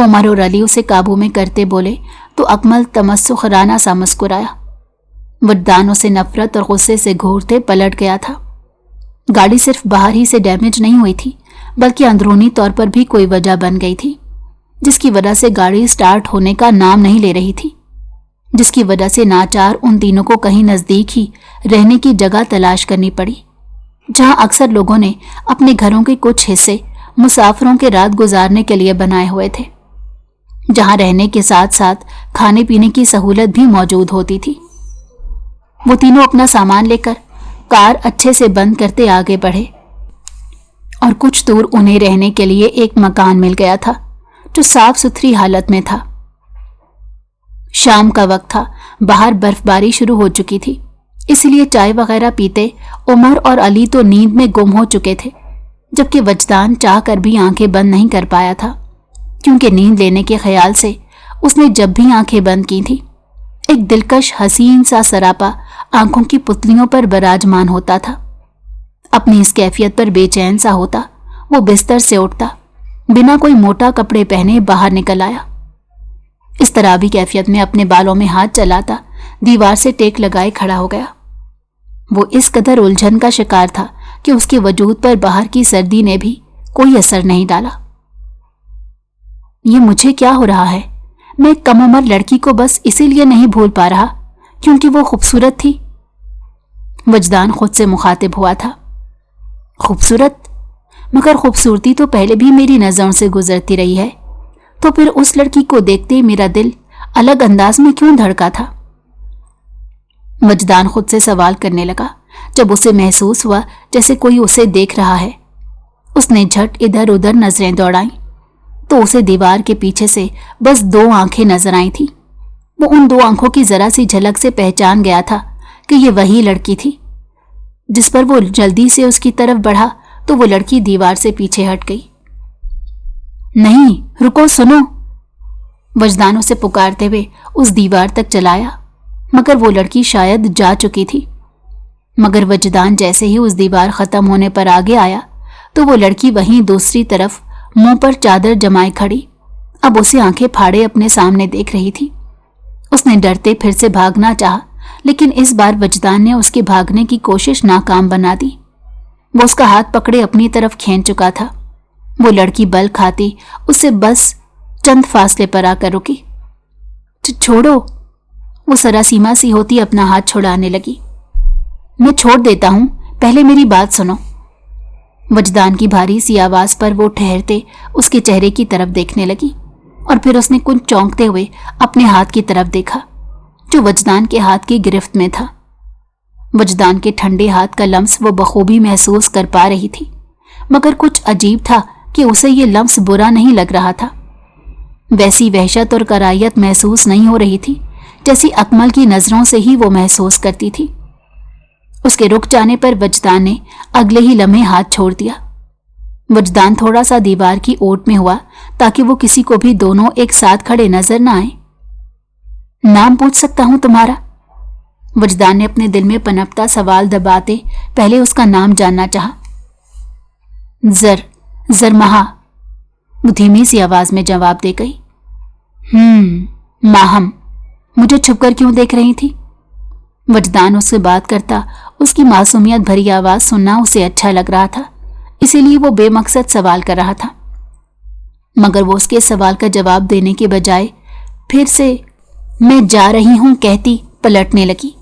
उमर और अली उसे काबू में करते बोले तो अकमल तमस्सुखराना सा मुस्कुराया। वजदान उसे नफरत और गुस्से से घूरते पलट गया था। गाड़ी सिर्फ बाहर ही से डैमेज नहीं हुई थी, बल्कि अंदरूनी तौर पर भी कोई वजह बन गई थी, जिसकी वजह से गाड़ी स्टार्ट होने का नाम नहीं ले रही थी, जिसकी वजह से नाचार उन तीनों को कहीं नजदीक ही रहने की जगह तलाश करनी पड़ी, जहां अक्सर लोगों ने अपने घरों के कुछ हिस्से मुसाफिरों के रात गुजारने के लिए बनाए हुए थे, जहां रहने के साथ साथ खाने पीने की सहूलत भी मौजूद होती थी। वो तीनों अपना सामान लेकर कार अच्छे से बंद करते आगे बढ़े और कुछ दूर उन्हें रहने के लिए एक मकान मिल गया था जो साफ सुथरी हालत में था। शाम का वक्त था, बाहर बर्फबारी शुरू हो चुकी थी, इसलिए चाय वगैरह पीते उमर और अली तो नींद में गुम हो चुके थे, जबकि वजदान चाह कर भी आंखें बंद नहीं कर पाया था, क्योंकि नींद लेने के ख्याल से उसने जब भी आंखें बंद की थी एक दिलकश हसीन सा सरापा आंखों की पुतलियों पर विराजमान होता था। अपनी इस कैफियत पर बेचैन सा होता वो बिस्तर से उठता, बिना कोई मोटा कपड़े पहने बाहर निकल आया। इस तरह भी कैफियत में अपने बालों में हाथ चलाता दीवार से टेक लगाए खड़ा हो गया। वो इस कदर उलझन का शिकार था कि उसके वजूद पर बाहर की सर्दी ने भी कोई असर नहीं डाला। ये मुझे क्या हो रहा है? मैं कम उम्र लड़की को बस इसीलिए नहीं भूल पा रहा क्योंकि वो खूबसूरत थी। वजदान खुद से मुखातिब हुआ था। खूबसूरत? मगर खूबसूरती तो पहले भी मेरी नजरों से गुजरती रही है, तो फिर उस लड़की को देखते मेरा दिल अलग अंदाज में क्यों धड़का था? वजदान खुद से सवाल करने लगा जब उसे महसूस हुआ जैसे कोई उसे देख रहा है। उसने झट इधर उधर नजरें दौड़ाईं तो उसे दीवार के पीछे से बस 2 आंखें नजर आई थी। वो उन 2 आंखों की जरा सी झलक से पहचान गया था कि ये वही लड़की थी। जिस पर वो जल्दी से उसकी तरफ बढ़ा तो वो लड़की दीवार से पीछे हट गई। नहीं, रुको, सुनो, वजदान उसे पुकारते हुए उस दीवार तक चलाया, मगर वो लड़की शायद जा चुकी थी। मगर वजदान जैसे ही उस दीवार खत्म होने पर आगे आया तो वो लड़की वहीं दूसरी तरफ मुंह पर चादर जमाए खड़ी अब उसे आंखें फाड़े अपने सामने देख रही थी। उसने डरते फिर से भागना चाहा, लेकिन इस बार वजदान ने उसके भागने की कोशिश नाकाम बना दी। वो उसका हाथ पकड़े अपनी तरफ खींच चुका था। वो लड़की बल खाती उससे बस चंद फासले पर आकर रुकी। छोड़ो, वो सरासीमा सी होती अपना हाथ छुड़ाने लगी। मैं छोड़ देता हूं, पहले मेरी बात सुनो। वजदान की भारी सी आवाज पर वो ठहरते उसके चेहरे की तरफ देखने लगी और फिर उसने कुछ चौंकते हुए अपने हाथ की तरफ देखा जो वजदान के हाथ की गिरफ्त में था। वजदान के ठंडे हाथ का लम्स वो बखूबी महसूस कर पा रही थी, मगर कुछ अजीब था कि उसे ये लम्स बुरा नहीं लग रहा था। वैसी वहशत और कराहियत महसूस नहीं हो रही थी जैसी अकमल की नजरों से ही वो महसूस करती थी। उसके रुक जाने पर वजदान ने अगले ही लम्हे हाथ छोड़ दिया। वजदान थोड़ा सा दीवार की ओट में हुआ ताकि वो किसी को भी दोनों एक साथ खड़े नजर न आए। नाम पूछ सकता हूं तुम्हारा? वजदान ने अपने दिल में पनपता सवाल दबाते पहले उसका नाम जानना चाहा। जरमहा, वो धीमी सी आवाज में जवाब दे गई। माहम, मुझे छुपकर क्यों देख रही थी? वजदान उससे बात करता उसकी मासूमियत भरी आवाज सुनना उसे अच्छा लग रहा था, इसीलिए वो बेमकसद सवाल कर रहा था। मगर वो उसके सवाल का जवाब देने के बजाय फिर से मैं जा रही हूं कहती पलटने लगी।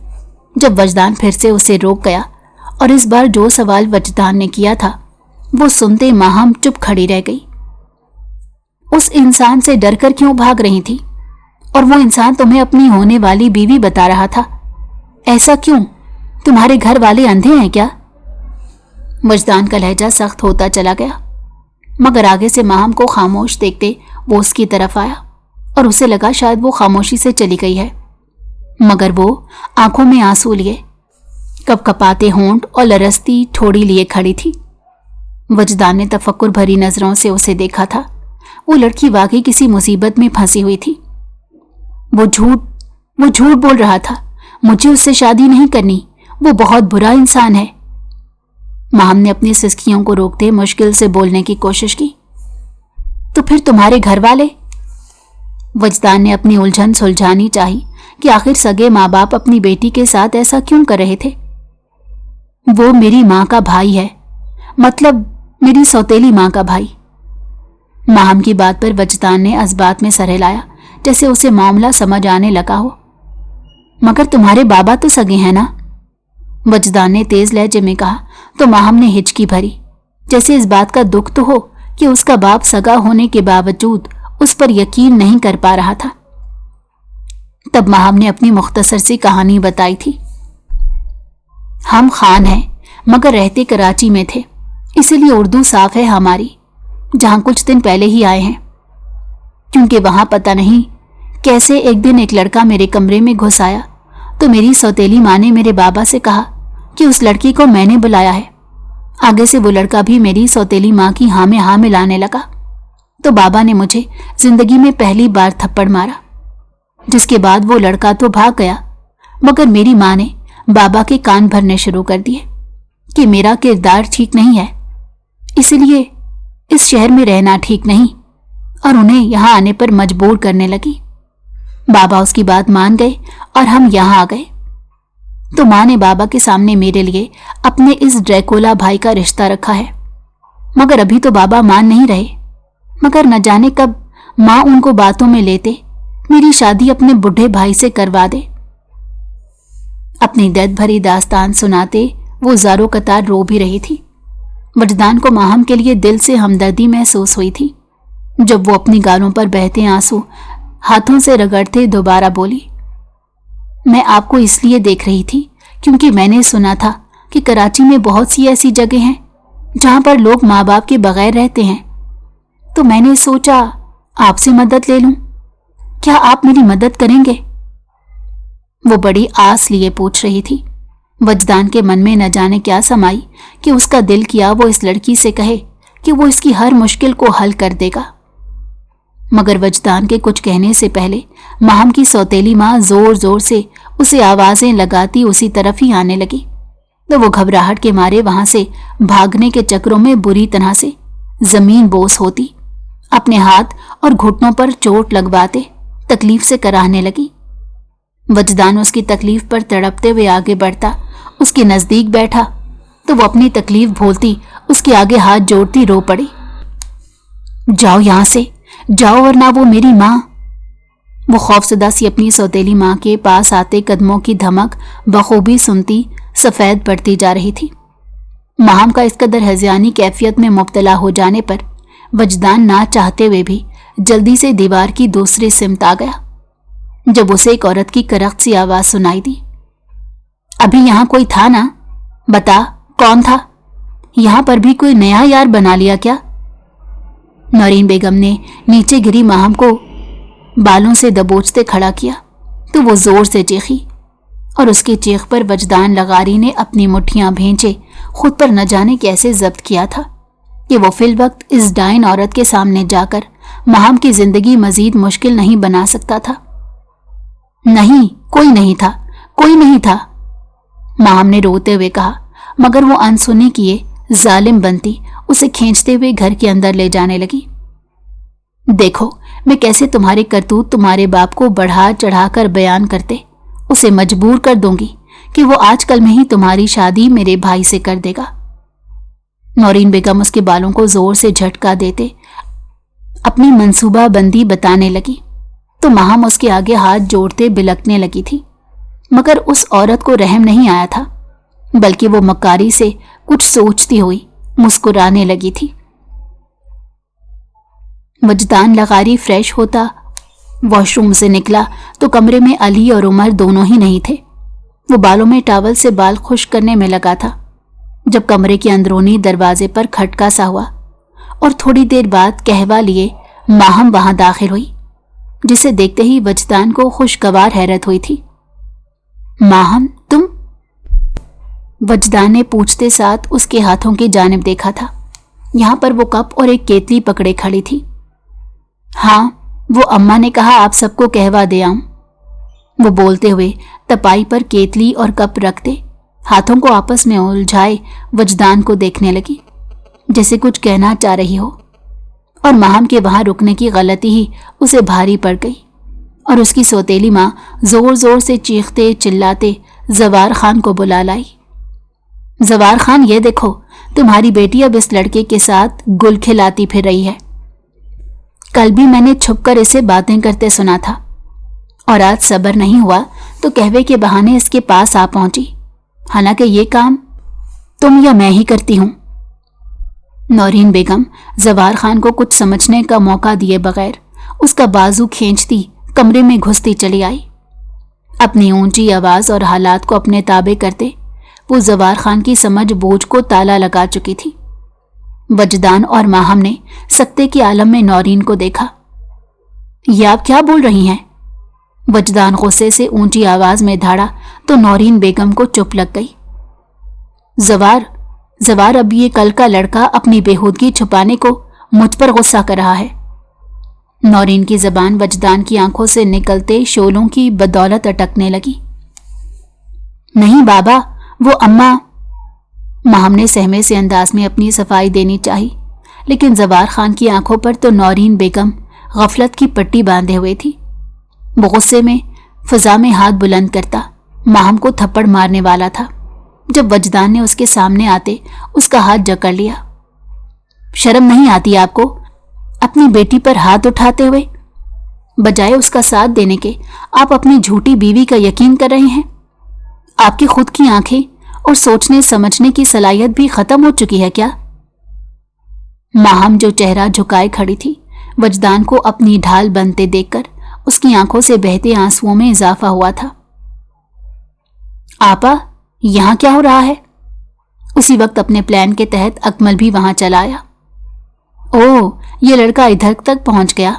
जब वजदान फिर से उसे रोक गया और इस बार जो सवाल वजदान ने किया था वो सुनते माहम चुप खड़ी रह गई। उस इंसान से डरकर क्यों भाग रही थी? और वो इंसान तुम्हें अपनी होने वाली बीवी बता रहा था। ऐसा क्यों? तुम्हारे घर वाले अंधे हैं क्या? वजदान का लहजा सख्त होता चला गया, मगर आगे से माहम को खामोश देखते वो उसकी तरफ आया और उसे लगा शायद वो खामोशी से चली गई है, मगर वो आंखों में आंसू लिए, कपकपाते होंठ और लरसती ठोड़ी लिए खड़ी थी। वजदान ने तफक्कुर भरी नजरों से उसे देखा था। वो लड़की वाकई किसी मुसीबत में फंसी हुई थी। वो झूठ बोल रहा था। मुझे उससे शादी नहीं करनी, वो बहुत बुरा इंसान है। माहम ने अपनी सिसकियों को रोकते मुश्किल से बोलने की कोशिश की। तो फिर तुम्हारे घर वाले? वजदान ने अपनी उलझन सुलझानी चाही कि आखिर सगे माँ बाप अपनी बेटी के साथ ऐसा क्यों कर रहे थे। वो मेरी माँ का भाई है, मतलब मेरी सौतेली माँ का भाई। माहम की बात पर वजदान ने असबात में सर हिलाया, जैसे उसे मामला समझ आने लगा हो। मगर तुम्हारे बाबा तो सगे हैं ना? वजदान ने तेज लहजे में कहा तो माहम ने हिचकी भरी, जैसे इस बात का दुख तो हो कि उसका बाप सगा होने के बावजूद उस पर यकीन नहीं कर पा रहा था। तब माहम ने अपनी मुख्तसर सी कहानी बताई थी। हम खान हैं, मगर रहते कराची में थे, इसीलिए उर्दू साफ है हमारी, जहां कुछ दिन पहले ही आए हैं। क्योंकि वहां पता नहीं कैसे एक दिन एक लड़का मेरे कमरे में घुस आया तो मेरी सौतेली माँ ने मेरे बाबा से कहा कि उस लड़की को मैंने बुलाया है। आगे से वो लड़का भी मेरी सौतेली माँ की हाँ में हाँ मिलाने लगा तो बाबा ने मुझे जिंदगी में पहली बार थप्पड़ मारा, जिसके बाद वो लड़का तो भाग गया, मगर मेरी माँ ने बाबा के कान भरने शुरू कर दिए कि मेरा किरदार ठीक नहीं है, इसलिए इस शहर में रहना ठीक नहीं, और उन्हें यहाँ आने पर मजबूर करने लगी। बाबा उसकी बात मान गए और हम यहाँ आ गए। तो माँ ने बाबा के सामने मेरे लिए अपने इस ड्रैकुला भाई का रिश्ता रखा है, मगर अभी तो बाबा मान नहीं रहे, मगर न जाने कब माँ उनको बातों में लेते मेरी शादी अपने बुढ़े भाई से करवा दे। अपनी दर्द भरी दास्तान सुनाते वो ज़ारो कतार रो भी रही थी। वजदान को माहम के लिए दिल से हमदर्दी महसूस हुई थी। जब वो अपनी गालों पर बहते आंसू हाथों से रगड़ते दोबारा बोली, मैं आपको इसलिए देख रही थी क्योंकि मैंने सुना था कि कराची में बहुत सी ऐसी जगह हैं जहां पर लोग माँ बाप के बगैर रहते हैं, तो मैंने सोचा आपसे मदद ले लूं। क्या आप मेरी मदद करेंगे? वो बड़ी आस लिए पूछ रही थी। वजदान के मन में न जाने क्या समाई कि उसका दिल किया वो इस लड़की से कहे कि वो इसकी हर मुश्किल को हल कर देगा, मगर वजदान के कुछ कहने से पहले माहम की सौतेली माँ जोर जोर से उसे आवाजें लगाती उसी तरफ ही आने लगी, तो वो घबराहट के मारे वहां से भागने के चक्रों में बुरी तरह से जमीन बोस होती, अपने हाथ और घुटनों पर चोट लगवाते तकलीफ से कराहने लगी। वजदान उसकी तकलीफ पर तड़पते हुए आगे बढ़ता उसके नजदीक बैठा तो वो अपनी तकलीफ भूलती उसके आगे हाथ जोड़ती रो पड़ी, जाओ यहां से जाओ, वरना वो मेरी माँ। वो खौफसदा सी अपनी सौतेली माँ के पास आते कदमों की धमक बखूबी सुनती सफेद पड़ती जा रही थी। माहम का इस कदर हज़ियानी कैफियत में मुब्तला हो जाने पर वजदान ना चाहते हुए भी जल्दी से दीवार की दूसरी सिमत आ गया। जब उसे एक औरत की करख्त सी आवाज सुनाई दी, अभी यहां कोई था ना? बता कौन था? यहां पर भी कोई नया यार बना लिया क्या? नौरीन बेगम ने नीचे गिरी माहम को बालों से दबोचते खड़ा किया तो वो जोर से चीखी, और उसकी चीख पर वजदान लगारी ने अपनी मुट्ठियां भींचे खुद पर न जाने कैसे जब्त किया था कि वो फिल वक्त इस डाइन औरत के सामने जाकर माहम की जिंदगी मजीद मुश्किल नहीं बना सकता था। नहीं, कोई नहीं था, कोई नहीं था, माहम ने रोते हुए कहा, मगर वो अनसुनी किए जालिम बनती उसे खींचते हुए घर के अंदर ले जाने लगी। देखो मैं कैसे तुम्हारे करतूत तुम्हारे बाप को बढ़ा चढ़ाकर बयान करते उसे मजबूर कर दूंगी कि वो आजकल में ही तुम्हारी शादी मेरे भाई से कर देगा। नौरीन बेगम उसके बालों को जोर से झटका देते अपनी मंसूबा बंदी बताने लगी तो माहम उसके आगे हाथ जोड़ते बिलकने लगी थी, मगर उस औरत को रहम नहीं आया था, बल्कि वो मक्कारी से कुछ सोचती हुई मुस्कुराने लगी थी। वजदान लगारी फ्रेश होता واش روم سے نکلا تو کمرے میں علی اور عمر دونوں ہی نہیں تھے۔ وہ بالوں میں ٹاول سے بال خشک کرنے میں لگا تھا جب کمرے کے اندرونی دروازے پر کھٹکا سا ہوا اور تھوڑی دیر بعد قہوہ لیے ماہم وہاں داخل ہوئی، جسے دیکھتے ہی وجدان کو خوشگوار حیرت ہوئی تھی۔ ماہم تم؟ وجدان نے پوچھتے ساتھ اس کے ہاتھوں کی جانب دیکھا تھا۔ یہاں پر وہ کپ اور ایک کیتلی پکڑے کھڑی تھی۔ ہاں، وہ اماں نے کہا آپ سب کو قہوہ دے آؤں۔ وہ بولتے ہوئے تپائی پر کیتلی اور کپ رکھتے ہاتھوں کو آپس میں الجھائے وجدان کو دیکھنے لگی، جیسے کچھ کہنا چاہ رہی ہو، اور ماہم کے وہاں رکنے کی غلطی ہی اسے بھاری پڑ گئی، اور اس کی سوتیلی ماں زور زور سے چیختے چلاتے زوار خان کو بلا لائی۔ زوار خان، یہ دیکھو تمہاری بیٹی اب اس لڑکے کے ساتھ گل کھلاتی پھر رہی ہے۔ کل بھی میں نے چھپ کر اسے باتیں کرتے سنا تھا، اور آج صبر نہیں ہوا تو قہوے کے بہانے اس کے پاس آ پہنچی، حالانکہ یہ کام تم یا میں ہی کرتی ہوں۔ نورین بیگم زوار خان کو کچھ سمجھنے کا موقع دیے بغیر اس کا بازو کھینچتی کمرے میں گھستی چلی آئی۔ اپنی اونچی آواز اور حالات کو اپنے تابع کرتے وہ زوار خان کی سمجھ بوجھ کو تالا لگا چکی تھی۔ وجدان اور ماہم نے سکتے کے عالم میں نورین کو دیکھا۔ یہ آپ کیا بول رہی ہیں؟ وجدان غصے سے اونچی آواز میں دھاڑا تو نورین بیگم کو چپ لگ گئی۔ زوار اب یہ کل کا لڑکا اپنی بےہودگی چھپانے کو مجھ پر غصہ کر رہا ہے۔ نورین کی زبان وجدان کی آنکھوں سے نکلتے شعلوں کی بدولت اٹکنے لگی۔ نہیں بابا، وہ اماں۔ ماہم نے سہمے سے انداز میں اپنی صفائی دینی چاہی، لیکن زوار خان کی آنکھوں پر تو نورین بیگم غفلت کی پٹی باندھے ہوئے تھی۔ وہ غصے میں فضا میں ہاتھ بلند کرتا ماہم کو تھپڑ مارنے والا تھا جب وجدان نے اس کے سامنے آتے اس کا ہاتھ جکڑ لیا۔ شرم نہیں آتی آپ کو اپنی بیٹی پر ہاتھ اٹھاتے ہوئے؟ بجائے اس کا ساتھ دینے کے آپ اپنی جھوٹی بیوی کا یقین کر رہے ہیں۔ آپ کی خود کی آنکھیں اور سوچنے سمجھنے کی صلاحیت بھی ختم ہو چکی ہے کیا؟ ماہم جو چہرہ جھکائے کھڑی تھی وجدان کو اپنی ڈھال بنتے دیکھ کر اس کی آنکھوں سے بہتے آنسوؤں میں اضافہ ہوا تھا۔ آپا، یہاں کیا ہو رہا ہے؟ اسی وقت اپنے پلان کے تحت اکمل بھی وہاں چلا آیا۔ اوہ، یہ لڑکا ادھر تک پہنچ گیا۔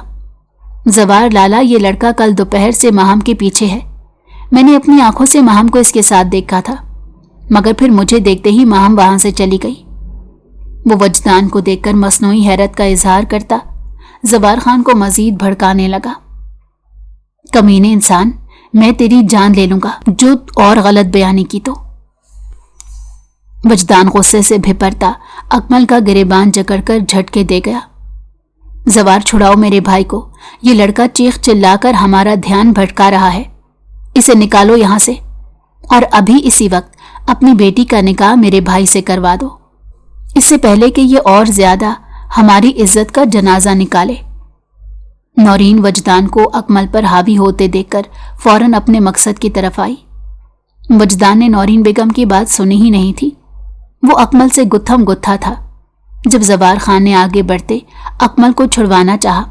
زوار لالا، یہ لڑکا کل دوپہر سے ماہم کے پیچھے ہے۔ میں نے اپنی آنکھوں سے ماہم کو اس کے ساتھ دیکھا تھا، مگر پھر مجھے دیکھتے ہی ماہم وہاں سے چلی گئی۔ وہ وجدان کو دیکھ کر مصنوعی حیرت کا اظہار کرتا زوار خان کو مزید بھڑکانے لگا۔ کمینے انسان، میں تیری جان لے لوں گا جو اور غلط بیانی کی تو۔ وجدان غصے سے بھپرتا اکمل کا گریبان جکڑ کر جھٹکے دے گیا۔ زوار، چھڑاؤ میرے بھائی کو، یہ لڑکا چیخ چلا کر ہمارا دھیان بھٹکا رہا ہے، اسے نکالو یہاں سے، اور ابھی اسی وقت اپنی بیٹی کا نکاح میرے بھائی سے کروا دو، اس سے پہلے کہ یہ اور زیادہ ہماری عزت کا جنازہ نکالے۔ نورین وجدان کو اکمل پر حاوی ہوتے دیکھ کر فوراً اپنے مقصد کی طرف آئی۔ وجدان نے نورین بیگم کی بات سنی ہی نہیں تھی، وہ اکمل سے گتھم گتھا تھا۔ جب زوار خان نے آگے بڑھتے اکمل کو چھڑوانا چاہا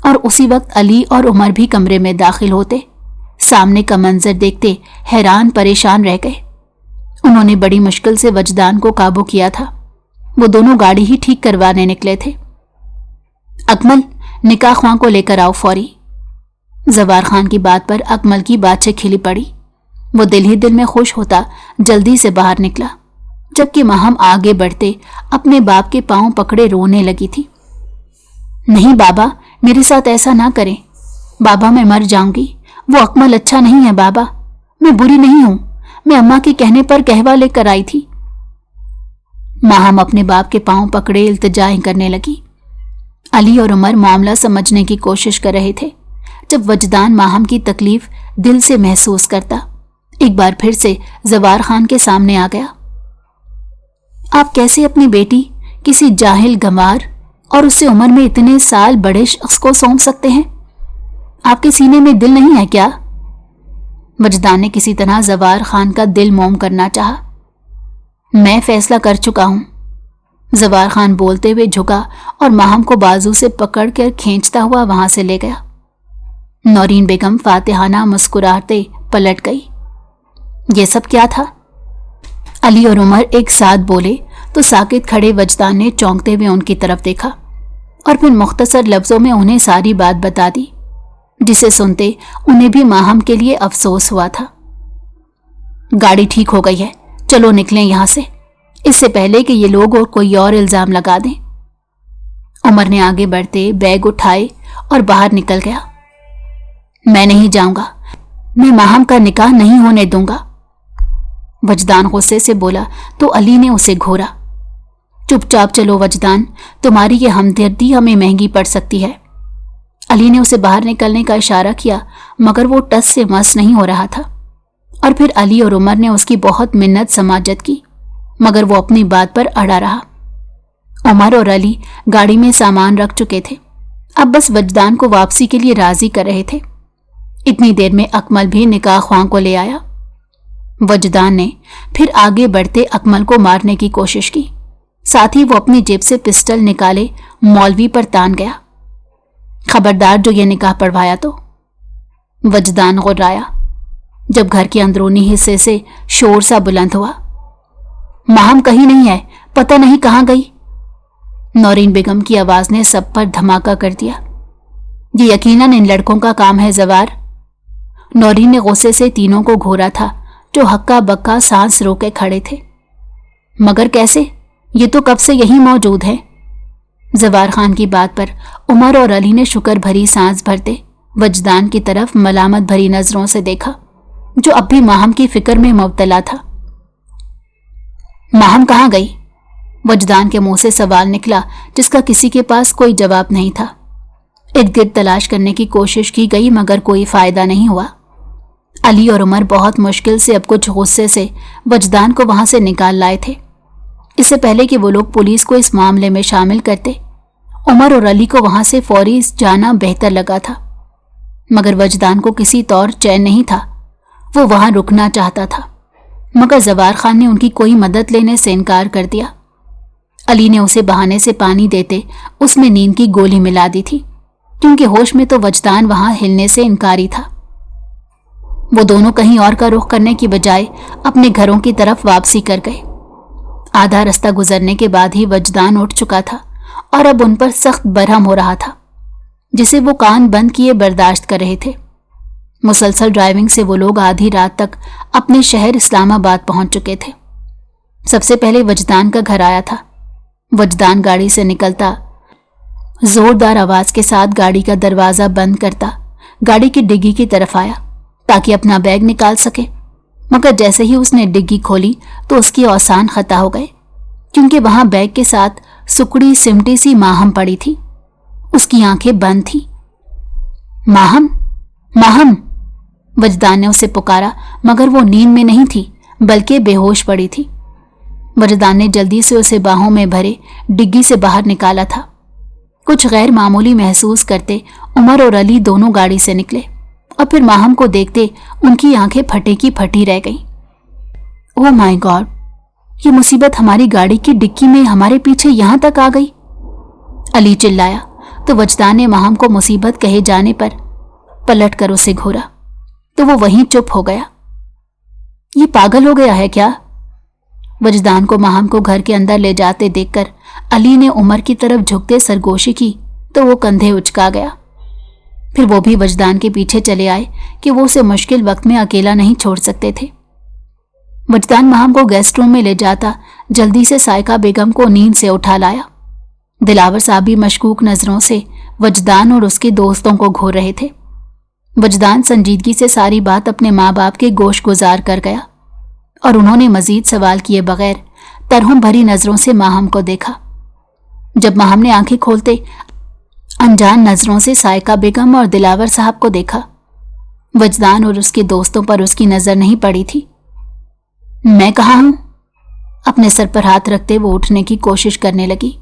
اور اسی وقت علی اور عمر بھی کمرے میں داخل ہوتے، سامنے کا منظر دیکھتے حیران پریشان رہ گئے۔ انہوں نے بڑی مشکل سے وجدان کو قابو کیا تھا، وہ دونوں گاڑی ہی ٹھیک کروانے نکلے تھے۔ اکمل، نکاح خواں کو لے کر آؤ فوری۔ زوار خان کی بات پر اکمل کی باتیں کھلی پڑی۔ وہ دل ہی دل میں خوش ہوتا جلدی سے باہر نکلا، جبکہ ماہم آگے بڑھتے اپنے باپ کے پاؤں پکڑے رونے لگی تھی۔ نہیں بابا، میرے ساتھ ایسا نہ کریں، بابا میں مر جاؤں گی، وہ اکمل اچھا نہیں ہے بابا، میں بری نہیں ہوں، میں اماں کے کہنے پر قہوہ لے کر آئی تھی۔ ماہم اپنے باپ کے پاؤں پکڑے التجائیں کرنے لگی۔ علی اور عمر معاملہ سمجھنے کی کوشش کر رہے تھے جب وجدان ماہم کی تکلیف دل سے محسوس کرتا ایک بار پھر سے زوار خان کے سامنے آ گیا۔ آپ کیسے اپنی بیٹی کسی جاہل گنوار اور اس سے عمر میں اتنے سال بڑے شخص کو سونپ سکتے ہیں؟ آپ کے سینے میں دل نہیں ہے کیا؟ وجدان نے کسی طرح زوار خان کا دل موم کرنا چاہا۔ میں فیصلہ کر چکا ہوں، زوار خان بولتے ہوئے جھکا اور ماہم کو بازو سے پکڑ کر کھینچتا ہوا وہاں سے لے گیا۔ नौरीन बेगम फातिहाना मुस्कुराते पलट गई। ये सब क्या था? अली और उमर एक साथ बोले तो साकित खड़े वजदान ने चौंकते हुए उनकी तरफ देखा और फिर मुख्तसर लफ्जों में उन्हें सारी बात बता दी, जिसे सुनते उन्हें भी माहम के लिए अफसोस हुआ था। गाड़ी ठीक हो गई है, चलो निकलें यहां से, इससे पहले कि ये लोग और कोई और इल्जाम लगा दें। उमर ने आगे बढ़ते बैग उठाए और बाहर निकल गया। मैं नहीं जाऊंगा, मैं माहम का निकाह नहीं होने दूंगा। वजदान गुस्से से बोला तो अली ने उसे घूरा। चुपचाप चलो वजदान, तुम्हारी ये हमदर्दी हमें महंगी पड़ सकती है। अली ने उसे बाहर निकलने का इशारा किया, मगर वो टस से मस नहीं हो रहा था। और फिर अली और उमर ने उसकी बहुत मिन्नत समाजत की, मगर वो अपनी बात पर अड़ा रहा। उमर और अली गाड़ी में सामान रख चुके थे, अब बस वजदान को वापसी के लिए राजी कर रहे थे। इतनी देर में अकमल भी निकाह ख्वां को ले आया। वजदान ने फिर आगे बढ़ते अकमल को मारने की कोशिश की, साथ ही वो अपनी जेब से पिस्टल निकाले मौलवी पर तान गया। खबरदार जो ये निकाह पढ़वाया तो। वजदान गुर्राया जब घर के अंदरूनी हिस्से से शोर सा बुलंद हुआ। माहम कहीं नहीं है, पता नहीं कहां गई। नौरीन बेगम की आवाज ने सब पर धमाका कर दिया। ये यकीनन इन लड़कों का काम है जवार। नौरीन ने गुस्से से तीनों को घूरा था, जो हक्का बक्का सांस रोके खड़े थे। मगर कैसे? ये तो कब से यहीं मौजूद है। जवार खान की बात पर उमर और अली ने शुक्र भरी सांस भरते वजदान की तरफ मलामत भरी नजरों से देखा, जो अब भी माहम की फिक्र में मुब्तला था। माहम कहाँ गई? वजदान के मुंह से सवाल निकला, जिसका किसी के पास कोई जवाब नहीं था। इर्द गिर्द तलाश करने की कोशिश की गई, मगर कोई फायदा नहीं हुआ। अली और उमर बहुत मुश्किल से अब कुछ गुस्से से वजदान को वहां से निकाल लाए थे। इससे पहले कि वो लोग पुलिस को इस मामले में शामिल करते, उमर और अली को वहां से फौरी जाना बेहतर लगा था। मगर वजदान को किसी तौर चैन नहीं था। वो वहां रुकना चाहता था, मगर जवार खान ने उनकी कोई मदद लेने से इनकार कर दिया। अली ने उसे बहाने से पानी देते उसमें नींद की गोली मिला दी थी, क्योंकि होश में तो वजदान वहां हिलने से इनकारी था। वो दोनों कहीं और का रुख करने की बजाय अपने घरों की तरफ वापसी कर गए। आधा रास्ता गुजरने के बाद ही वजदान उठ चुका था और अब उन पर सख्त बरहम हो रहा था, जिसे वो कान बंद किए बर्दाश्त कर रहे थे। मुसलसल ड्राइविंग से वो लोग आधी रात तक अपने शहर इस्लामाबाद पहुंच चुके थे। सबसे पहले वजदान का घर आया था। वजदान गाड़ी से निकलता, जोरदार आवाज के साथ गाड़ी का दरवाजा बंद करता गाड़ी की डिग्गी की तरफ आया ताकि अपना बैग निकाल सके। मगर जैसे ही उसने डिग्गी खोली तो उसकी औसान खता हो गए, क्योंकि वहां बैग के साथ सुकड़ी सिमटी सी माहम पड़ी थी। उसकी आंखें बंद थी। माहम, माहम, वजदान ने उसे पुकारा, मगर वो नींद में नहीं थी बल्कि बेहोश पड़ी थी। वजदान ने जल्दी से उसे बाहों में भरे डिग्गी से बाहर निकाला था। कुछ गैर मामूली महसूस करते उमर और अली दोनों गाड़ी से निकले और फिर माहम को देखते उनकी आंखें फटे की फटी रह गईं। ओह माय गॉड, ये मुसीबत हमारी गाड़ी की डिक्की में हमारे पीछे यहां तक आ गई। अली चिल्लाया तो वजदान ने माहम को मुसीबत कहे जाने पर पलट कर उसे घूरा तो वो वहीं चुप हो गया। ये पागल हो गया है क्या? वजदान को माहम को घर के अंदर ले जाते देखकर अली ने उमर की तरफ झुकते सरगोशी की तो वो कंधे उचका गया। फिर वो भी वजदान के पीछे चले आए कि वो उसे मुश्किल वक्त में अकेला नहीं छोड़ सकते थे। वजदान माहम को गेस्ट रूम में ले जाता जल्दी से सायका बेगम को नींद से उठा लाया। दिलावर साहब भी मशकूक नजरों से वजदान और उसके दोस्तों को घूर रहे थे। वजदान संजीदगी से सारी बात अपने माँ बाप के गोश गुजार कर गया और उन्होंने मजीद सवाल किए बगैर तरहम भरी नजरों से माहम को देखा। जब माहम ने आंखें खोलते अनजान नजरों से सायका बेगम और दिलावर साहब को देखा। वजदान और उसके दोस्तों पर उसकी नजर नहीं पड़ी थी। मैं कहाँ हूं? अपने सर पर हाथ रखते वो उठने की कोशिश करने लगी।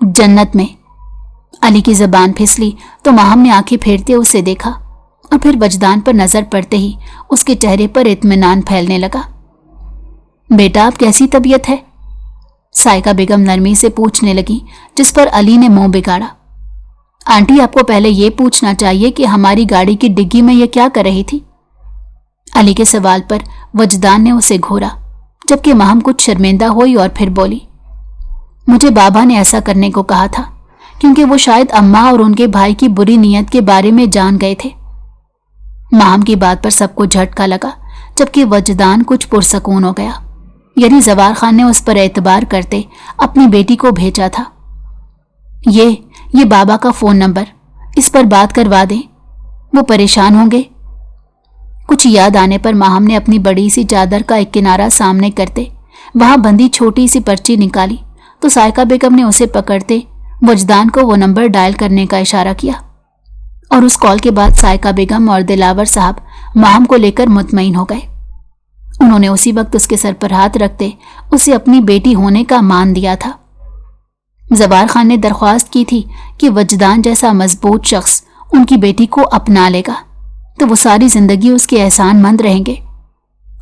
जन्नत में। अली की जबान फिसली तो माहम ने आंखें फेरते उसे देखा और फिर वजदान पर नजर पड़ते ही उसके चेहरे पर इत्मीनान फैलने लगा। बेटा, आप कैसी तबीयत है? सायका बेगम नरमी से पूछने लगी, जिस पर अली ने मुंह बिगाड़ा। आंटी, आपको पहले ये पूछना चाहिए कि हमारी गाड़ी की डिग्गी में ये क्या कर रही थी? अली के सवाल पर वजदान ने उसे घूरा, जबकि महम कुछ शर्मिंदा हुई और फिर बोली, मुझे बाबा ने ऐसा करने को कहा था, क्योंकि वो शायद अम्मा और उनके भाई की बुरी नीयत के बारे में जान गए थे। महम की बात पर सबको झटका लगा, जबकि वजदान कुछ पुरसकून हो गया। यानी जवार खान ने उस पर एतबार करते अपनी बेटी को भेजा था। ये बाबा का फोन नंबर, इस पर बात करवा दें, वो परेशान होंगे। कुछ याद आने पर महम ने अपनी बड़ी सी चादर का एक किनारा सामने करते वहां बंधी छोटी सी पर्ची निकाली तो सायका बेगम ने उसे पकड़ते वजदान को वो नंबर डायल करने का इशारा किया, और उस कॉल के बाद सायका बेगम और दिलावर साहब महम को लेकर मुतमईन हो गए। उन्होंने उसी वक्त उसके सर पर हाथ रखते उसे अपनी बेटी होने का मान दिया था। जवार खान ने दरख्वास्त की थी कि वजदान जैसा मजबूत शख्स उनकी बेटी को अपना लेगा तो वो सारी जिंदगी उसके एहसानमंद रहेंगे,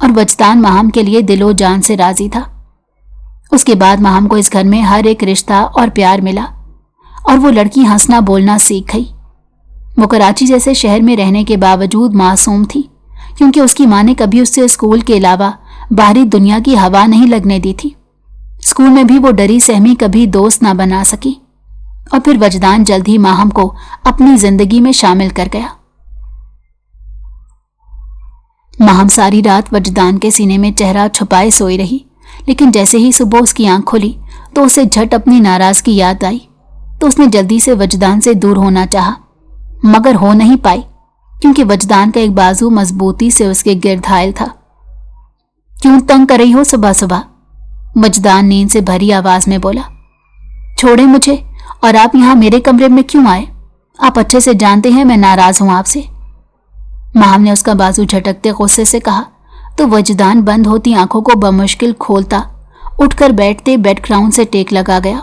और वजदान महम के लिए दिलो जान से राजी था। उसके बाद महम को इस घर में हर एक रिश्ता और प्यार मिला, और वो लड़की हंसना बोलना सीख गई। वो कराची जैसे शहर में रहने के बावजूद मासूम थी, क्योंकि उसकी माँ ने कभी उससे स्कूल के अलावा बाहरी दुनिया की हवा नहीं लगने दी थी। स्कूल में भी वो डरी सहमी कभी दोस्त ना बना सकी, और फिर वजदान जल्द ही महम को अपनी जिंदगी में शामिल कर गया। महम सारी रात वजदान के सीने में चेहरा छुपाए सोई रही, लेकिन जैसे ही सुबह उसकी आंख खुली तो उसे झट अपनी नाराजगी याद आई, तो उसने जल्दी से वजदान से दूर होना चाहा, मगर हो नहीं पाई, क्योंकि वजदान का एक बाजू मजबूती से उसके गिर्द हायल था। क्यों तंग कर रही हो सुबह सुबह? वजदान नींद से भरी आवाज में बोला। छोड़े मुझे, और आप यहां मेरे कमरे में क्यों आए? आप अच्छे से जानते हैं मैं नाराज हूं आपसे। महम ने उसका बाजू झटकते गुस्से से कहा, तो वजदान बंद होती आंखों को बमुश्किल खोलता उठकर बैठते बैकग्राउंड से टेक लगा गया,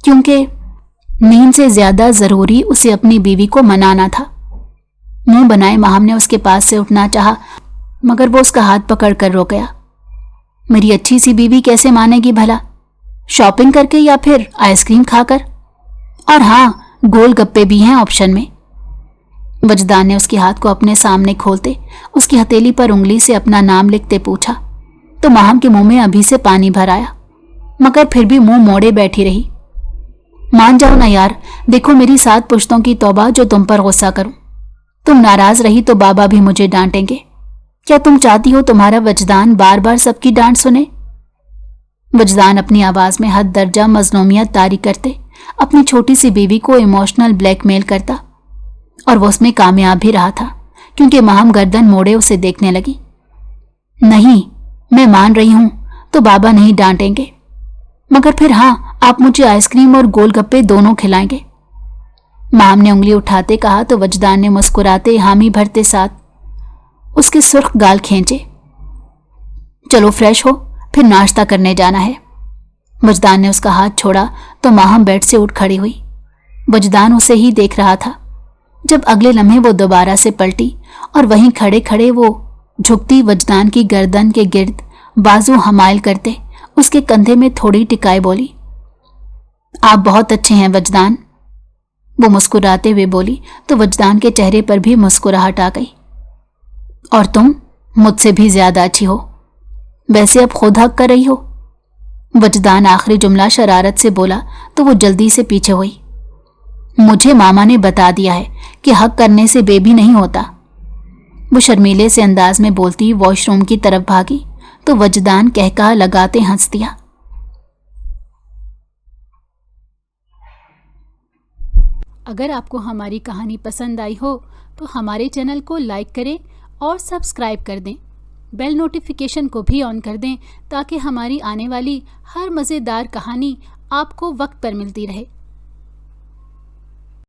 क्योंकि नींद से ज्यादा जरूरी उसे अपनी बीवी को मनाना था। मुंह बनाए महम ने उसके पास से उठना चाहा, मगर वो उसका हाथ पकड़ कर रोक गया। मेरी अच्छी सी बीवी कैसे मानेगी भला? शॉपिंग करके या फिर आइसक्रीम खाकर? और हाँ, गोल गप्पे भी हैं ऑप्शन में। वजदान ने उसके हाथ को अपने सामने खोलते उसकी हथेली पर उंगली से अपना नाम लिखते पूछा, तो महम के मुंह में अभी से पानी भर आया, मगर फिर भी मुंह मोड़े बैठी रही। मान जाओ ना यार, देखो मेरी 7 पुश्तों की तौबा जो तुम पर गुस्सा करूं। तुम नाराज रही तो बाबा भी मुझे डांटेंगे। क्या तुम चाहती हो तुम्हारा वजदान बार बार सबकी डांट सुने? वजदान अपनी आवाज में हद दर्जा मजलूमियत तारी करते अपनी छोटी सी बीवी को इमोशनल ब्लैकमेल करता, और वो उसमें कामयाब भी रहा था, क्योंकि महम गर्दन मोड़े उसे देखने लगी। नहीं, मैं मान रही हूं तो बाबा नहीं डांटेंगे, मगर फिर हाँ, आप मुझे आइसक्रीम और गोलगप्पे दोनों खिलाएंगे। महम ने उंगली उठाते कहा, तो वजदान ने मुस्कुराते हामी भरते साथ उसके सुर्ख गाल खींचे। चलो फ्रेश हो, फिर नाश्ता करने जाना है। वजदान ने उसका हाथ छोड़ा तो महम बेड से उठ खड़ी हुई। वजदान उसे ही देख रहा था। जब अगले लम्हे वो दोबारा से पलटी और वहीं खड़े खड़े वो झुकती वजदान की गर्दन के गिर्द बाजू हमायल करते उसके कंधे में थोड़ी टिकाए बोली, आप बहुत अच्छे हैं वजदान। वो मुस्कुराते हुए बोली तो वजदान के चेहरे पर भी मुस्कुराहट आ गई। और तुम मुझसे भी ज्यादा अच्छी हो। वैसे अब खुद हक कर रही हो। वजदान आखिरी जुमला शरारत से बोला तो वो जल्दी से पीछे हुई। मुझे मामा ने बता दिया है कि हक करने से बेबी नहीं होता। वो शर्मीले से अंदाज में बोलती वॉशरूम की तरफ भागी तो वजदान कहका लगाते हंस दिया। अगर आपको हमारी कहानी पसंद आई हो तो हमारे चैनल को लाइक करें और सब्सक्राइब कर दें। बेल नोटिफिकेशन को भी ऑन कर दें ताकि हमारी आने वाली हर मज़ेदार कहानी आपको वक्त पर मिलती रहे।